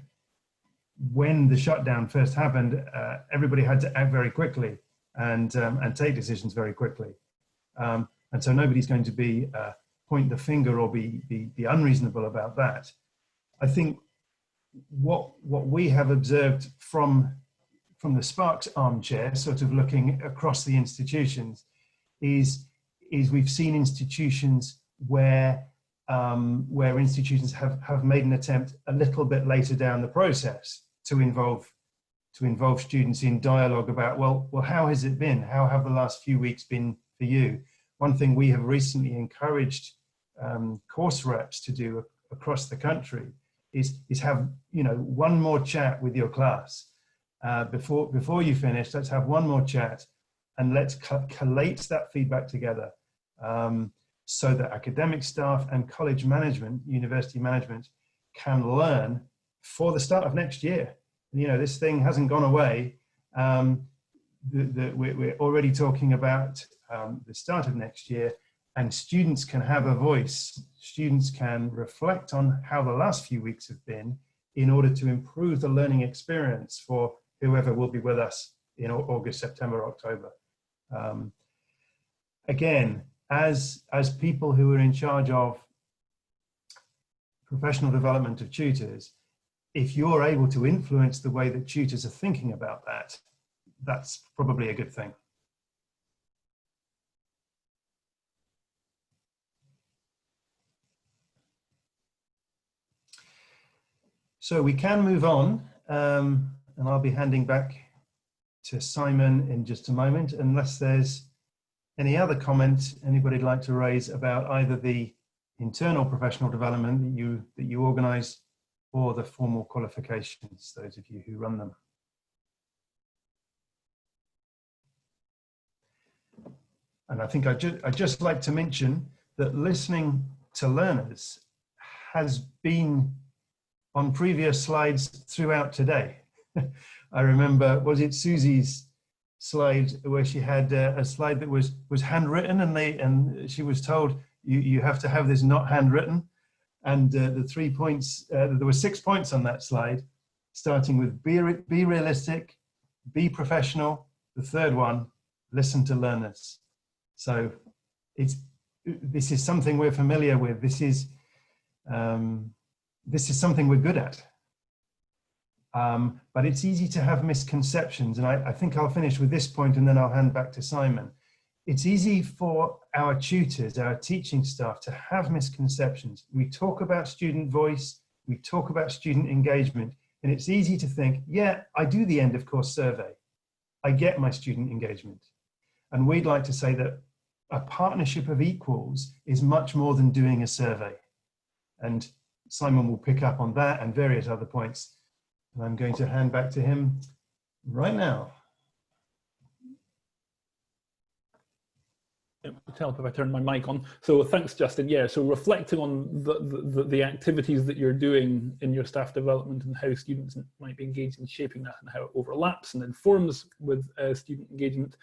when the shutdown first happened, everybody had to act very quickly and take decisions very quickly. And so nobody's going to be point the finger or be unreasonable about that. I think what we have observed from the SPARQS armchair, sort of looking across the institutions, is we've seen institutions where institutions have made an attempt a little bit later down the process to involve students in dialogue about, well, how has it been? How have the last few weeks been for you? One thing we have recently encouraged course reps to do across the country is have, you know, one more chat with your class before you finish. Let's have one more chat and let's collate that feedback together, so that academic staff and college management, university management, can learn for the start of next year. You know, this thing hasn't gone away. We're already talking about the start of next year, and students can have a voice. Students can reflect on how the last few weeks have been in order to improve the learning experience for whoever will be with us in August, September, October. Again, as people who are in charge of professional development of tutors, if you're able to influence the way that tutors are thinking about that, that's probably a good thing. So we can move on, and I'll be handing back to Simon in just a moment, unless there's any other comment anybody'd like to raise about either the internal professional development that you organise or the formal qualifications, those of you who run them. And I think I'd just like to mention that listening to learners has been on previous slides throughout today. I remember, was it Susie's slide where she had a slide that was handwritten, and she was told you have to have this not handwritten, and the 3 points, there were 6 points on that slide, starting with be realistic, be professional. The third one, listen to learners. So this is something we're familiar with. This is something we're good at. But it's easy to have misconceptions. And I think I'll finish with this point and then I'll hand back to Simon. It's easy for our tutors, our teaching staff, to have misconceptions. We talk about student voice, we talk about student engagement, and it's easy to think, yeah, I do the end of course survey. I get my student engagement. And we'd like to say that a partnership of equals is much more than doing a survey. And Simon will pick up on that and various other points. And I'm going to hand back to him right now. To help if I turn my mic on. So thanks, Justin. Yeah, so reflecting on the activities that you're doing in your staff development and how students might be engaged in shaping that and how it overlaps and informs with student engagement.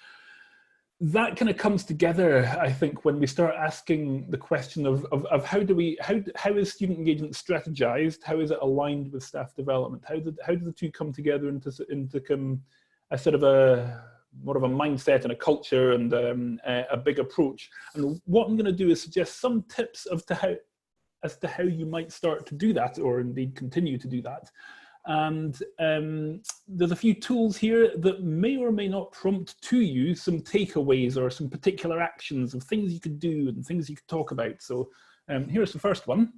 That kind of comes together, I think, when we start asking the question of how is student engagement strategized? How is it aligned with staff development? How do the two come together into a sort of more of a mindset and a culture and a big approach? And what I'm going to do is suggest some tips as to how you might start to do that, or indeed continue to do that. And there's a few tools here that may or may not prompt to you some takeaways or some particular actions of things you could do and things you could talk about. So here's the first one.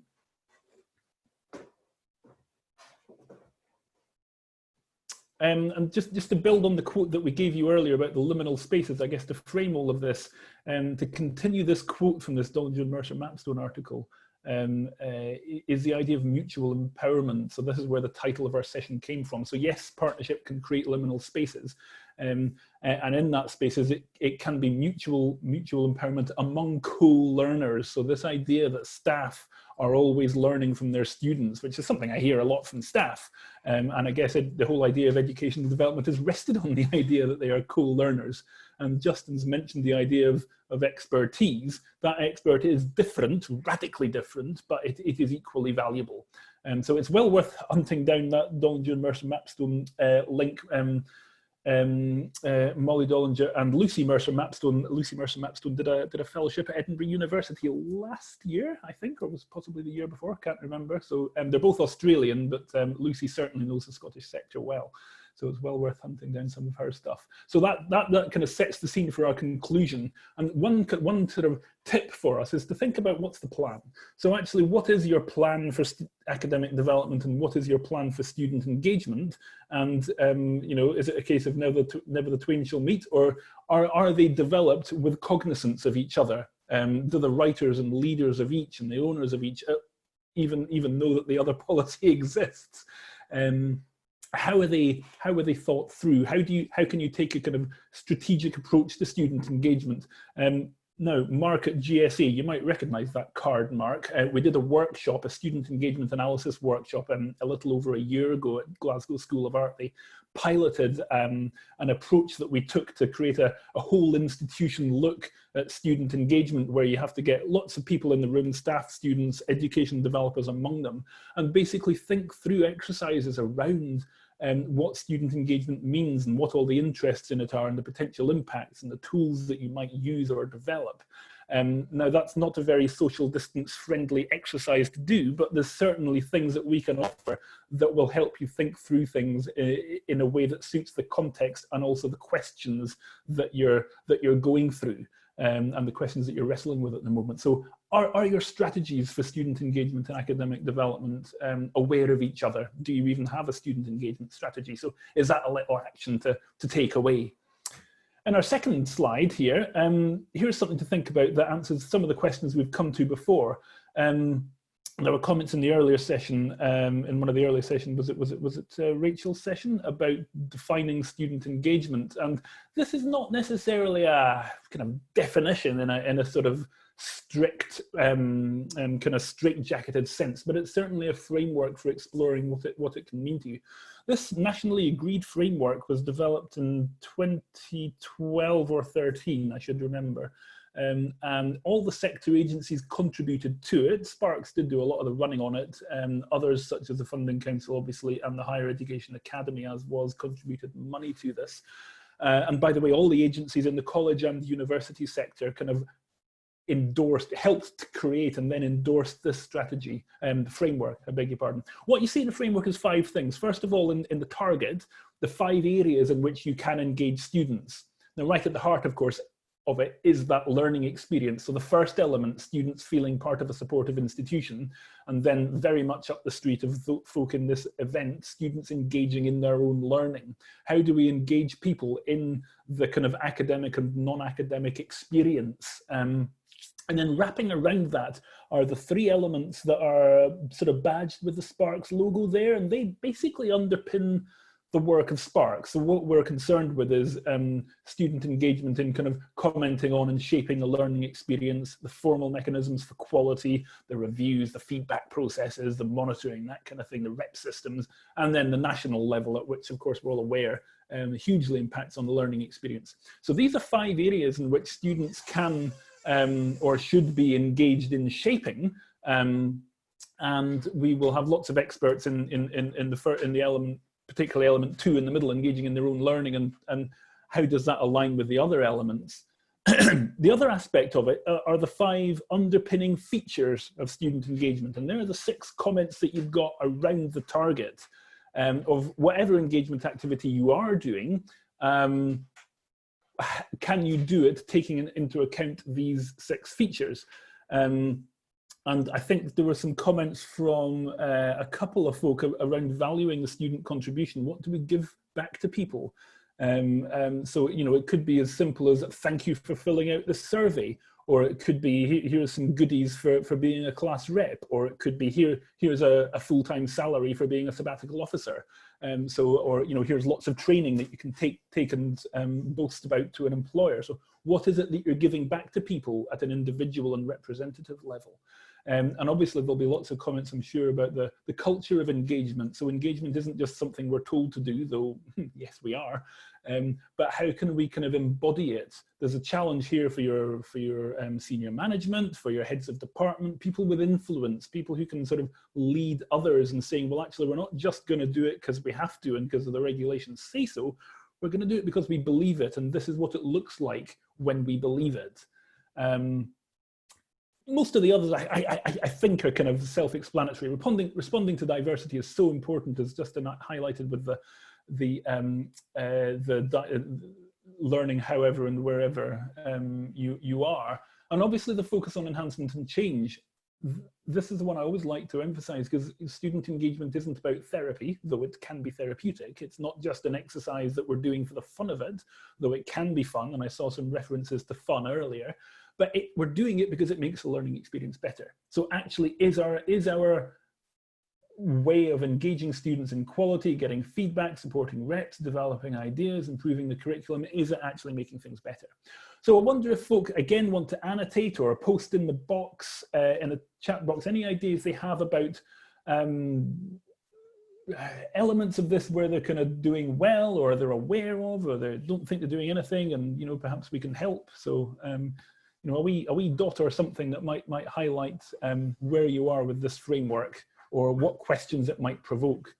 And just to build on the quote that we gave you earlier about the liminal spaces, I guess to frame all of this, to continue this quote from this Donald J. Mercer-Mapstone article, is the idea of mutual empowerment. So this is where the title of our session came from. So yes, partnership can create liminal spaces, and in that spaces it can be mutual empowerment among co-learners. So this idea that staff are always learning from their students, which is something I hear a lot from staff, and I guess the whole idea of education and development is rested on the idea that they are co-learners. And Justin's mentioned the idea of expertise. That expert is different, radically different, but it is equally valuable. So it's well worth hunting down that Dollinger and Mercer Mapstone link. Molly Dollinger and Lucy Mercer Mapstone did a fellowship at Edinburgh University last year, I think, or was possibly the year before, I can't remember. So they're both Australian, but Lucy certainly knows the Scottish sector well. So it's well worth hunting down some of her stuff. So that kind of sets the scene for our conclusion. And one sort of tip for us is to think about what's the plan. So actually, what is your plan for academic development, and what is your plan for student engagement? And you know, is it a case of never the twain shall meet, or are they developed with cognizance of each other? Do the writers and leaders of each and the owners of each even know that the other policy exists? How are they thought through? How can you take a kind of strategic approach to student engagement? Now, Mark at GSA, you might recognize that card, Mark. We did a workshop, a student engagement analysis workshop, a little over a year ago at Glasgow School of Art. They piloted an approach that we took to create a whole institution look at student engagement, where you have to get lots of people in the room, staff, students, education developers among them, and basically think through exercises around what student engagement means and what all the interests in it are and the potential impacts and the tools that you might use or develop. Now, that's not a very social distance friendly exercise to do, but there's certainly things that we can offer that will help you think through things in a way that suits the context and also the questions that you're going through. And the questions that you're wrestling with at the moment. So are your strategies for student engagement and academic development aware of each other? Do you even have a student engagement strategy? So is that a little action to take away? And our second slide here, here's something to think about that answers some of the questions we've come to before. There were comments in the earlier session, in one of the earlier sessions, was it Rachel's session about defining student engagement? And this is not necessarily a kind of definition in a sort of strict kind of straight-jacketed sense, but it's certainly a framework for exploring what it can mean to you. This nationally agreed framework was developed in 2012 or 13, I should remember. And all the sector agencies contributed to it. SPARQS did do a lot of the running on it. Others, such as the Funding Council, obviously, and the Higher Education Academy, as was, contributed money to this. And by the way, all the agencies in the college and university sector kind of helped to create and then endorsed this strategy, the framework, I beg your pardon. What you see in the framework is 5 things. First of all, in the target, the 5 areas in which you can engage students. Now, right at the heart, of course, of it is that learning experience. So the first element, students feeling part of a supportive institution, and then very much up the street of folk in this event, students engaging in their own learning. How do we engage people in the kind of academic and non-academic experience? And then wrapping around that are the 3 elements that are sort of badged with the SPARQS logo there, and they basically underpin the work of SPARQS. So what we're concerned with is student engagement in kind of commenting on and shaping the learning experience, the formal mechanisms for quality, the reviews, the feedback processes, the monitoring, that kind of thing, the rep systems, and then the national level at which, of course, we're all aware hugely impacts on the learning experience. So these are 5 areas in which students can or should be engaged in shaping, and we will have lots of experts in the element, particularly element 2 in the middle, engaging in their own learning, and how does that align with the other elements. The other aspect of it are the 5 underpinning features of student engagement, and there are the 6 comments that you've got around the target of whatever engagement activity you are doing. Can you do it taking into account these 6 features? And I think there were some comments from a couple of folk around valuing the student contribution. What do we give back to people? So, you know, it could be as simple as thank you for filling out this survey, or it could be here's some goodies for being a class rep, or it could be here's a full-time salary for being a sabbatical officer. Or, you know, here's lots of training that you can take and boast about to an employer. So what is it that you're giving back to people at an individual and representative level? And obviously there'll be lots of comments, I'm sure, about the culture of engagement. So engagement isn't just something we're told to do, though yes, we are, but how can we kind of embody it? There's a challenge here for your senior management, for your heads of department, people with influence, people who can sort of lead others and saying, well, actually, we're not just going to do it because we have to and because of the regulations say so. We're going to do it because we believe it, and this is what it looks like when we believe it. Most of the others, I think, are kind of self-explanatory. Responding to diversity is so important, as just highlighted with the learning however and wherever you are. And obviously the focus on enhancement and change. This is the one I always like to emphasize, because student engagement isn't about therapy, though it can be therapeutic. It's not just an exercise that we're doing for the fun of it, though it can be fun, and I saw some references to fun earlier. But we're doing it because it makes the learning experience better. So actually, is our way of engaging students in quality, getting feedback, supporting reps, developing ideas, improving the curriculum, is it actually making things better? So I wonder if folk, again, want to annotate or post in the box, in the chat box, any ideas they have about elements of this where they're kind of doing well, or they're aware of, or they don't think they're doing anything, and, you know, perhaps we can help. So, you know, a wee dot or something that might highlight where you are with this framework, or what questions it might provoke.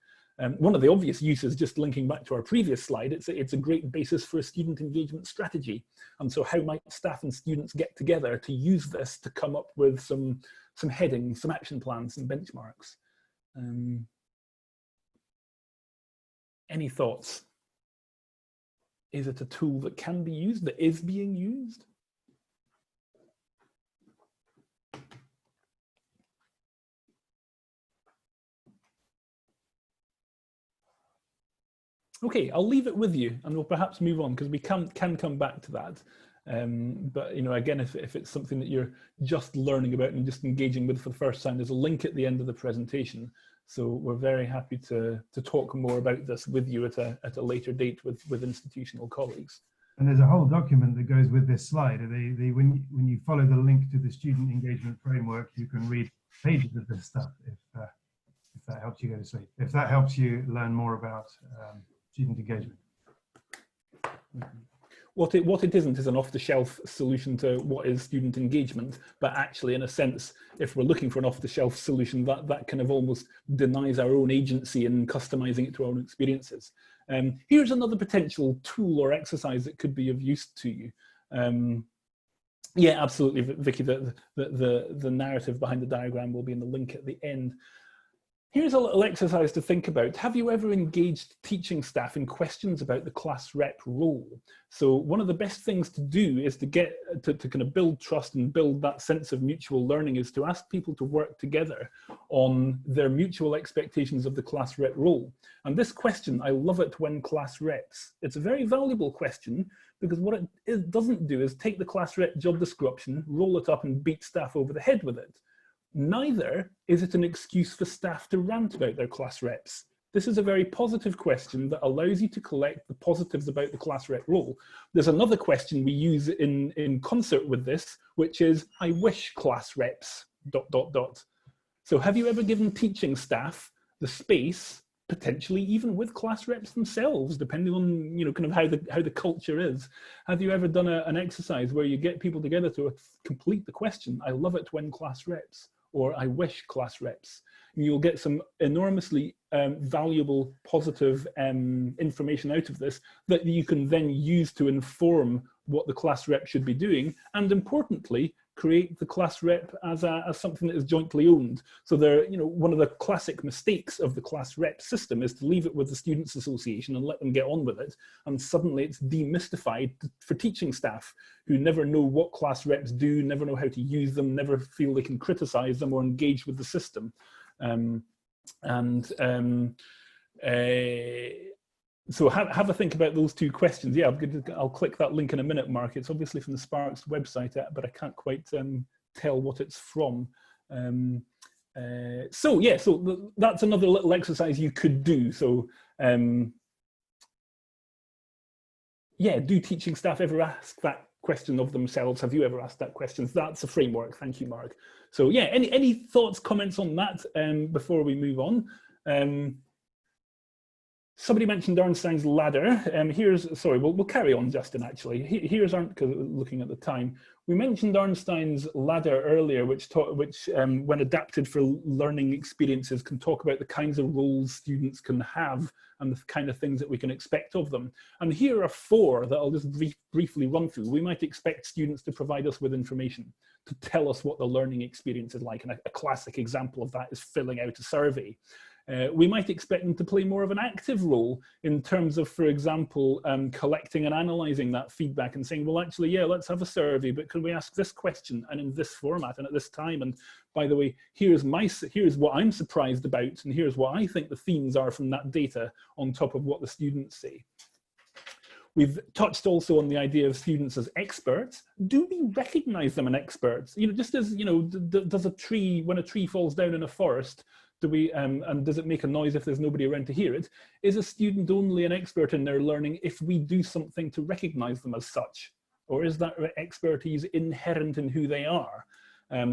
One of the obvious uses, just linking back to our previous slide, it's a great basis for a student engagement strategy. And so how might staff and students get together to use this to come up with some headings, some action plans, some benchmarks? Any thoughts? Is it a tool that can be used, that is being used? Okay, I'll leave it with you, and we'll perhaps move on, because we can come back to that. But, you know, again, if it's something that you're just learning about and just engaging with for the first time, there's a link at the end of the presentation. So we're very happy to talk more about this with you at a later date with institutional colleagues. And there's a whole document that goes with this slide. When you follow the link to the student engagement framework, you can read pages of this stuff if that helps you go to sleep. If that helps you learn more about student engagement. What it isn't is an off-the-shelf solution to what is student engagement, but actually, in a sense, if we're looking for an off-the-shelf solution, that kind of almost denies our own agency in customizing it to our own experiences. Here's another potential tool or exercise that could be of use to you. Yeah, absolutely, Vicky. The narrative behind the diagram will be in the link at the end. Here's a little exercise to think about. Have you ever engaged teaching staff in questions about the class rep role? So one of the best things to do is to get to kind of build trust and build that sense of mutual learning, is to ask people to work together on their mutual expectations of the class rep role. And this question, I love it when class reps. It's a very valuable question, because what it doesn't do is take the class rep job description, roll it up and beat staff over the head with it. Neither is it an excuse for staff to rant about their class reps. This is a very positive question that allows you to collect the positives about the class rep role. There's another question we use in concert with this, which is, I wish class reps ... So have you ever given teaching staff the space, potentially even with class reps themselves, depending on, you know, kind of how the culture is? Have you ever done an exercise where you get people together to complete the question, I love it when class reps, or I wish class reps? And you'll get some enormously valuable, positive information out of this that you can then use to inform what the class rep should be doing, and importantly, create the class rep as something that is jointly owned. So you know, one of the classic mistakes of the class rep system is to leave it with the Students' Association and let them get on with it. And suddenly it's demystified for teaching staff who never know what class reps do, never know how to use them, never feel they can criticize them or engage with the system. So have a think about those two questions. Yeah, I'll click that link in a minute, Mark. It's obviously from the SPARQS website, but I can't quite tell what it's from. So yeah, so that's another little exercise you could do. So yeah, do teaching staff ever ask that question of themselves. Have you ever asked that question? That's a framework. Thank you, Mark. So yeah, any thoughts, comments on that before we move on? Somebody mentioned Arnstein's ladder. Sorry, we'll carry on, Justin, actually. Here's, looking at the time, we mentioned Arnstein's ladder earlier, which when adapted for learning experiences, can talk about the kinds of roles students can have and the kind of things that we can expect of them. And here are 4 that I'll just briefly run through. We might expect students to provide us with information, to tell us what the learning experience is like. And a classic example of that is filling out a survey. We might expect them to play more of an active role in terms of, for example, collecting and analysing that feedback and saying, well, actually, yeah, let's have a survey, but can we ask this question and in this format and at this time? And by the way, here's what I'm surprised about, and here's what I think the themes are from that data on top of what the students say. We've touched also on the idea of students as experts. Do we recognise them as experts? You know, just as, you know, does a tree, when a tree falls down in a forest, do we, and does it make a noise if there's nobody around to hear it? Is a student only an expert in their learning if we do something to recognise them as such? Or is that expertise inherent in who they are?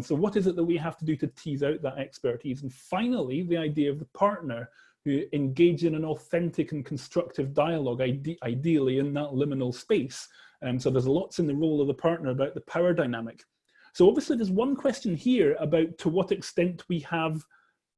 So what is it that we have to do to tease out that expertise? And finally, the idea of the partner who engage in an authentic and constructive dialogue, ideally in that liminal space. So there's lots in the role of the partner about the power dynamic. So obviously there's one question here about to what extent we have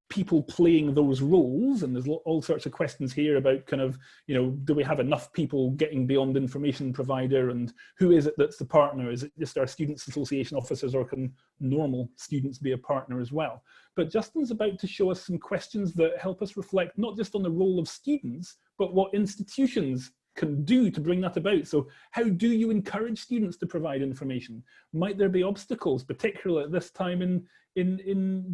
people playing those roles, and there's all sorts of questions here about kind of, you know, do we have enough people getting beyond information provider, and who is it that's the partner? Is it just our students association officers, or can normal students be a partner as well? But Justin's about to show us some questions that help us reflect not just on the role of students, but what institutions can do to bring that about. So how do you encourage students to provide information? Might there be obstacles, particularly at this time in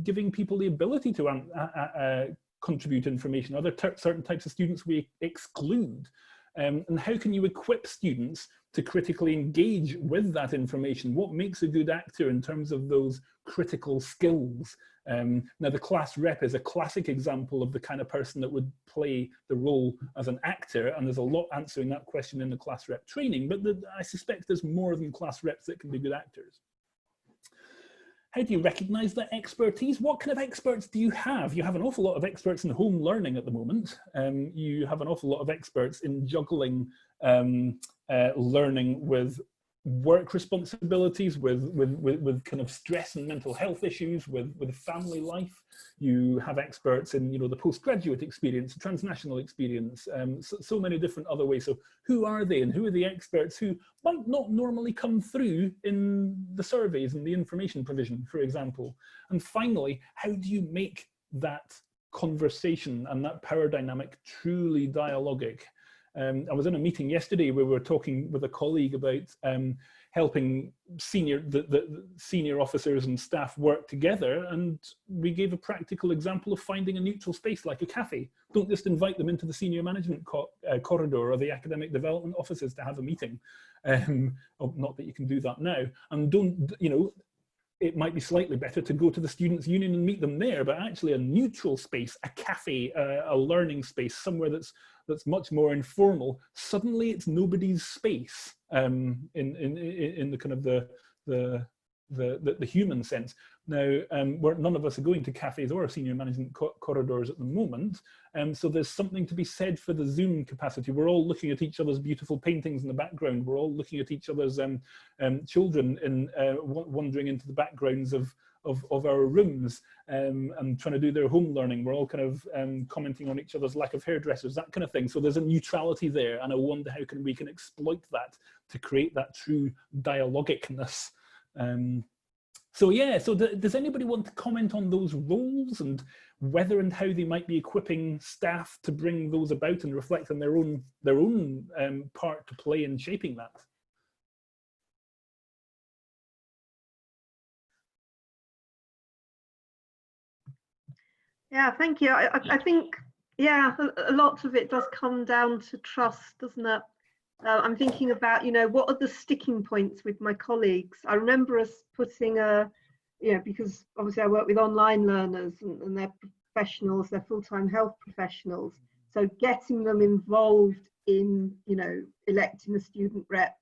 giving people the ability to contribute information? Are there certain types of students we exclude? And how can you equip students to critically engage with that information? What makes a good actor in terms of those critical skills? Now, the class rep is a classic example of the kind of person that would play the role as an actor, and there's a lot answering that question in the class rep training, but I suspect there's more than class reps that can be good actors. How do you recognise that expertise? What kind of experts do you have? You have an awful lot of experts in home learning at the moment. You have an awful lot of experts in juggling learning with work responsibilities, with kind of stress and mental health issues, with family life. You have experts in, you know, the postgraduate experience, transnational experience, so many different other ways. So who are they, and who are the experts who might not normally come through in the surveys and the information provision, for example? And finally, how do you make that conversation and that power dynamic truly dialogic? I was in a meeting yesterday where we were talking with a colleague about helping the senior officers and staff work together, and we gave a practical example of finding a neutral space like a cafe. Don't just invite them into the senior management corridor or the academic development offices to have a meeting. Not that you can do that now. And don't, you know, it might be slightly better to go to the students' union and meet them there, but actually a neutral space, a cafe, a learning space, somewhere that's much more informal. Suddenly it's nobody's space in the kind of the human sense. Now, none of us are going to cafes or senior management corridors at the moment, so there's something to be said for the Zoom capacity. We're all looking at each other's beautiful paintings in the background. We're all looking at each other's children wandering into the backgrounds of our rooms and trying to do their home learning. We're all kind of commenting on each other's lack of hairdressers, that kind of thing. So there's a neutrality there, and I wonder how we can exploit that to create that true dialogicness. So yeah, so does anybody want to comment on those roles and whether and how they might be equipping staff to bring those about and reflect on their own part to play in shaping that? Yeah, thank you. I think, yeah, a lot of it does come down to trust, doesn't it? I'm thinking about, you know, what are the sticking points with my colleagues? I remember us putting because obviously I work with online learners and they're professionals, they're full-time health professionals. So getting them involved in, you know, electing a student rep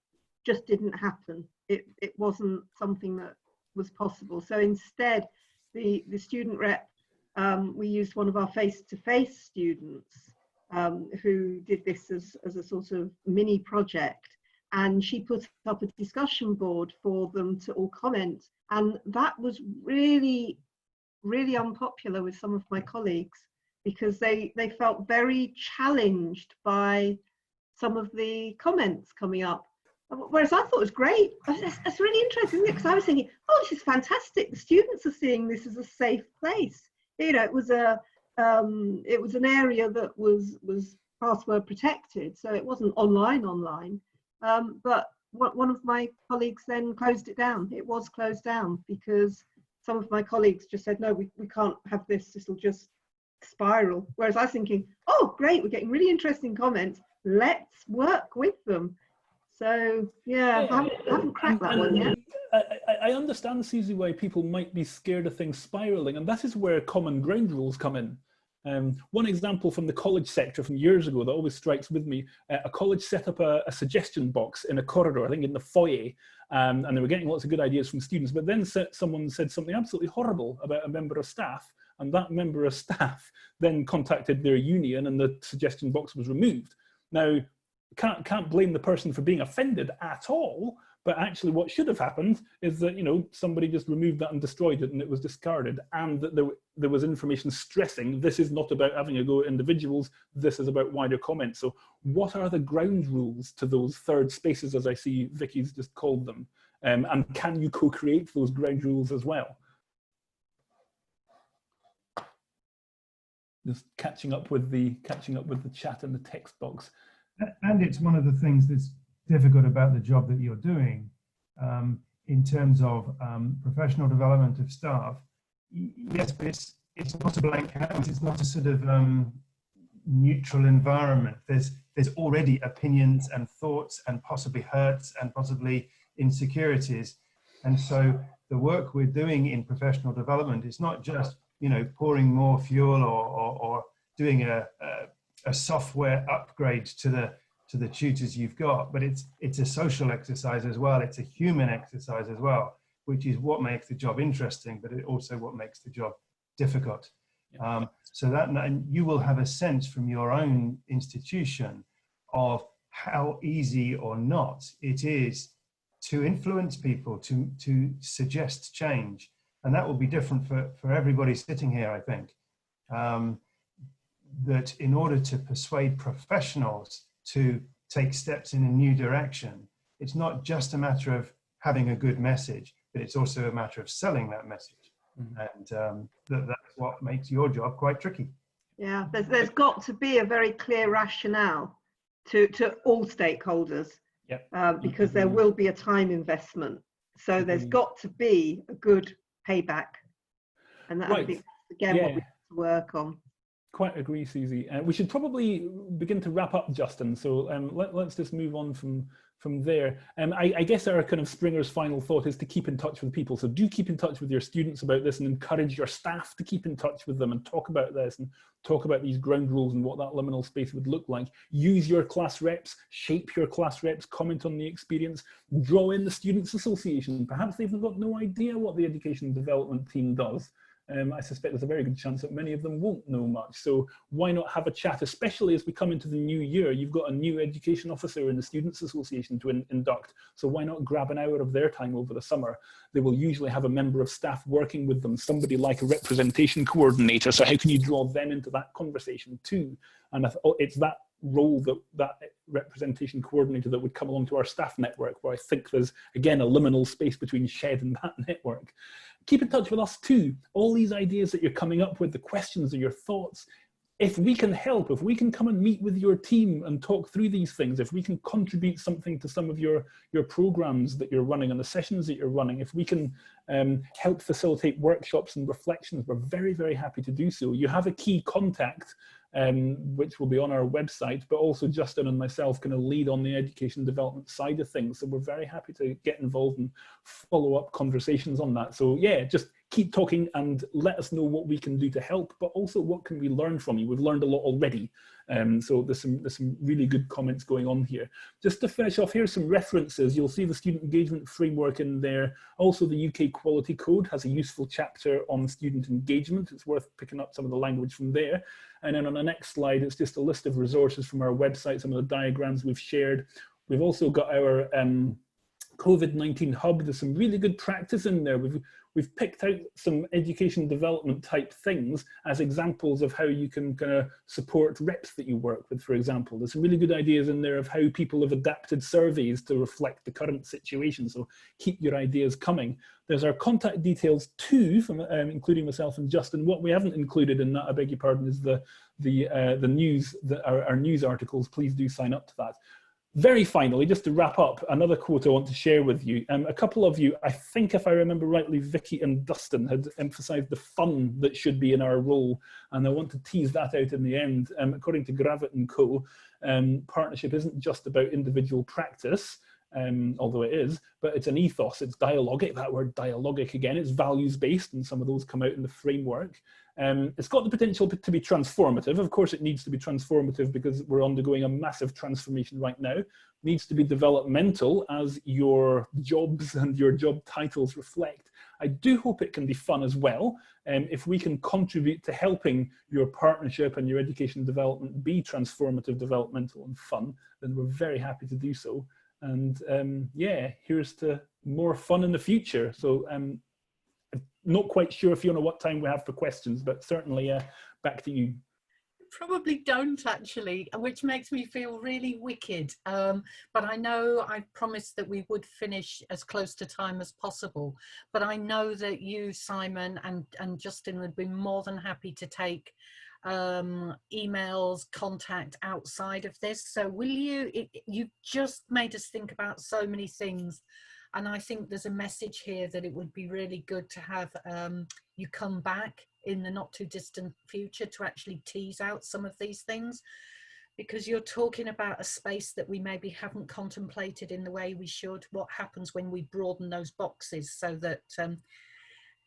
just didn't happen. It wasn't something that was possible. So instead, the student rep, we used one of our face-to-face students who did this as a sort of mini project, and she put up a discussion board for them to all comment, and that was really unpopular with some of my colleagues, because they felt very challenged by some of the comments coming up. Whereas I thought it was great. That's really interesting, because I was thinking, oh, this is fantastic. The students are seeing this as a safe place. You know, it was an area that was password protected, so it wasn't online. But one of my colleagues then closed it down. It was closed down because some of my colleagues just said, no, we can't have this. This will just spiral. Whereas I was thinking, oh, great, we're getting really interesting comments. Let's work with them. So yeah, I haven't cracked that one yet. I understand, Susie, why people might be scared of things spiraling, and that is where common ground rules come in. One example from the college sector from years ago that always strikes with me, a college set up a suggestion box in a corridor, I think in the foyer, and they were getting lots of good ideas from students, but then someone said something absolutely horrible about a member of staff, and that member of staff then contacted their union and the suggestion box was removed. Now, can't blame the person for being offended at all, but actually what should have happened is that, you know, somebody just removed that and destroyed it and it was discarded, and that there was information stressing this is not about having a go at individuals, this is about wider comments. So what are the ground rules to those third spaces, as I see Vicky's just called them, and can you co-create those ground rules as well? Just catching up with the chat and the text box. And it's one of the things that's difficult about the job that you're doing in terms of professional development of staff. Yes, but it's not a blank canvas. It's not a sort of neutral environment. There's already opinions and thoughts and possibly hurts and possibly insecurities. And so the work we're doing in professional development is not just, you know, pouring more fuel or doing a software upgrade to the tutors you've got, but it's a social exercise as well. It's a human exercise as well, which is what makes the job interesting, but it also what makes the job difficult. So that, and you will have a sense from your own institution of how easy or not it is to influence people, to suggest change. And that will be different for everybody sitting here, I think. That in order to persuade professionals to take steps in a new direction, it's not just a matter of having a good message, but it's also a matter of selling that message. And that's what makes your job quite tricky. Yeah, there's got to be a very clear rationale to all stakeholders, because there will be a time investment. So there's got to be a good payback. And that, I think, again, what we have to work on. Quite agree, Susie. We should probably begin to wrap up, Justin. So let's just move on from there. I guess our kind of Springer's final thought is to keep in touch with people. So do keep in touch with your students about this and encourage your staff to keep in touch with them and talk about this and talk about these ground rules and what that liminal space would look like. Use your class reps, shape your class reps, comment on the experience, draw in the Students' Association. Perhaps they've got no idea what the Education Development team does. I suspect there's a very good chance that many of them won't know much. So why not have a chat, especially as we come into the new year? You've got a new education officer in the Students' Association to induct. So why not grab an hour of their time over the summer? They will usually have a member of staff working with them, somebody like a representation coordinator. So how can you draw them into that conversation too? And it's that role, that representation coordinator, that would come along to our staff network, where I think there's, again, a liminal space between SHED and that network. Keep in touch with us too. All these ideas that you're coming up with, the questions or your thoughts, if we can help, if we can come and meet with your team and talk through these things, if we can contribute something to some of your programs that you're running and the sessions that you're running, if we can help facilitate workshops and reflections, we're very, very happy to do so. You have a key contact, which will be on our website, but also Justin and myself kind of lead on the education development side of things. So we're very happy to get involved and follow up conversations on that. So yeah, just keep talking and let us know what we can do to help, but also what can we learn from you. We've learned a lot already. So there's some really good comments going on here. Just to finish off, here's some references. You'll see the student engagement framework in there. Also, the UK Quality Code has a useful chapter on student engagement. It's worth picking up some of the language from there. And then on the next slide, it's just a list of resources from our website, some of the diagrams we've shared. We've also got our COVID-19 hub. There's some really good practice in there. We've picked out some education development type things as examples of how you can kind of support reps that you work with, for example. There's some really good ideas in there of how people have adapted surveys to reflect the current situation. So keep your ideas coming. There's our contact details too, from including myself and Justin. What we haven't included in that, I beg your pardon, is the news, our news articles. Please do sign up to that. Very finally, just to wrap up, another quote I want to share with you. A couple of you, I think if I remember rightly, Vicky and Dustin had emphasised the fun that should be in our role, and I want to tease that out in the end. According to Gravitt and Co, partnership isn't just about individual practice, although it is, but it's an ethos, it's dialogic, that word dialogic again, it's values-based, and some of those come out in the framework. It's got the potential to be transformative. Of course, it needs to be transformative because we're undergoing a massive transformation right now. It needs to be developmental, as your jobs and your job titles reflect. I do hope it can be fun as well. If we can contribute to helping your partnership and your education development be transformative, developmental and fun, then we're very happy to do so. And yeah, here's to more fun in the future. So I'm not quite sure, Fiona, what time we have for questions, but certainly back to you. Probably don't actually, which makes me feel really wicked. But I know I promised that we would finish as close to time as possible. But I know that you, Simon, and Justin would be more than happy to take emails, contact outside of this. So will you, you've just made us think about so many things. And I think there's a message here that it would be really good to have you come back in the not too distant future to actually tease out some of these things, because you're talking about a space that we maybe haven't contemplated in the way we should. What happens when we broaden those boxes so that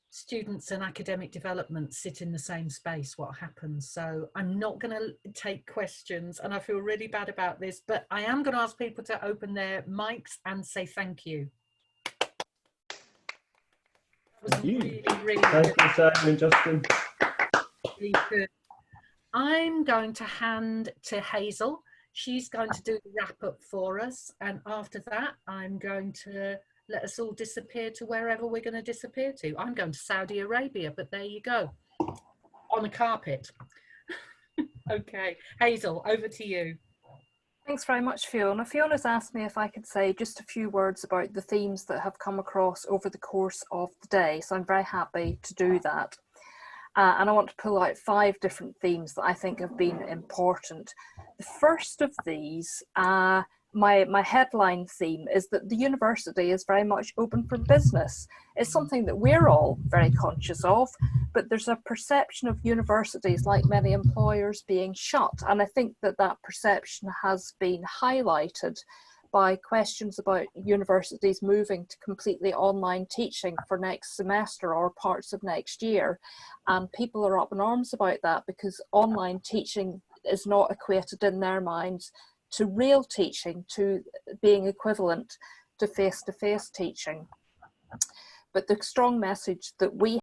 students and academic development sit in the same space? What happens? So I'm not going to take questions, and I feel really bad about this, but I am going to ask people to open their mics and say thank you. Thank you. Really Thank you, Simon and Justin. really good. I'm going to hand to Hazel. She's going to do the wrap up for us, and after that I'm going to let us all disappear to wherever we're going to disappear to. I'm going to Saudi Arabia, but there you go, on a carpet. Okay, Hazel, over to you. Thanks very much, Fiona. Fiona's asked me if I could say just a few words about the themes that have come across over the course of the day, so I'm very happy to do that. And I want to pull out 5 different themes that I think have been important. The first of these, my headline theme, is that the university is very much open for business. It's something that we're all very conscious of, but there's a perception of universities, like many employers, being shut. And I think that that perception has been highlighted by questions about universities moving to completely online teaching for next semester or parts of next year. And people are up in arms about that because online teaching is not equated in their minds to real teaching, to being equivalent to face-to-face teaching. But the strong message that we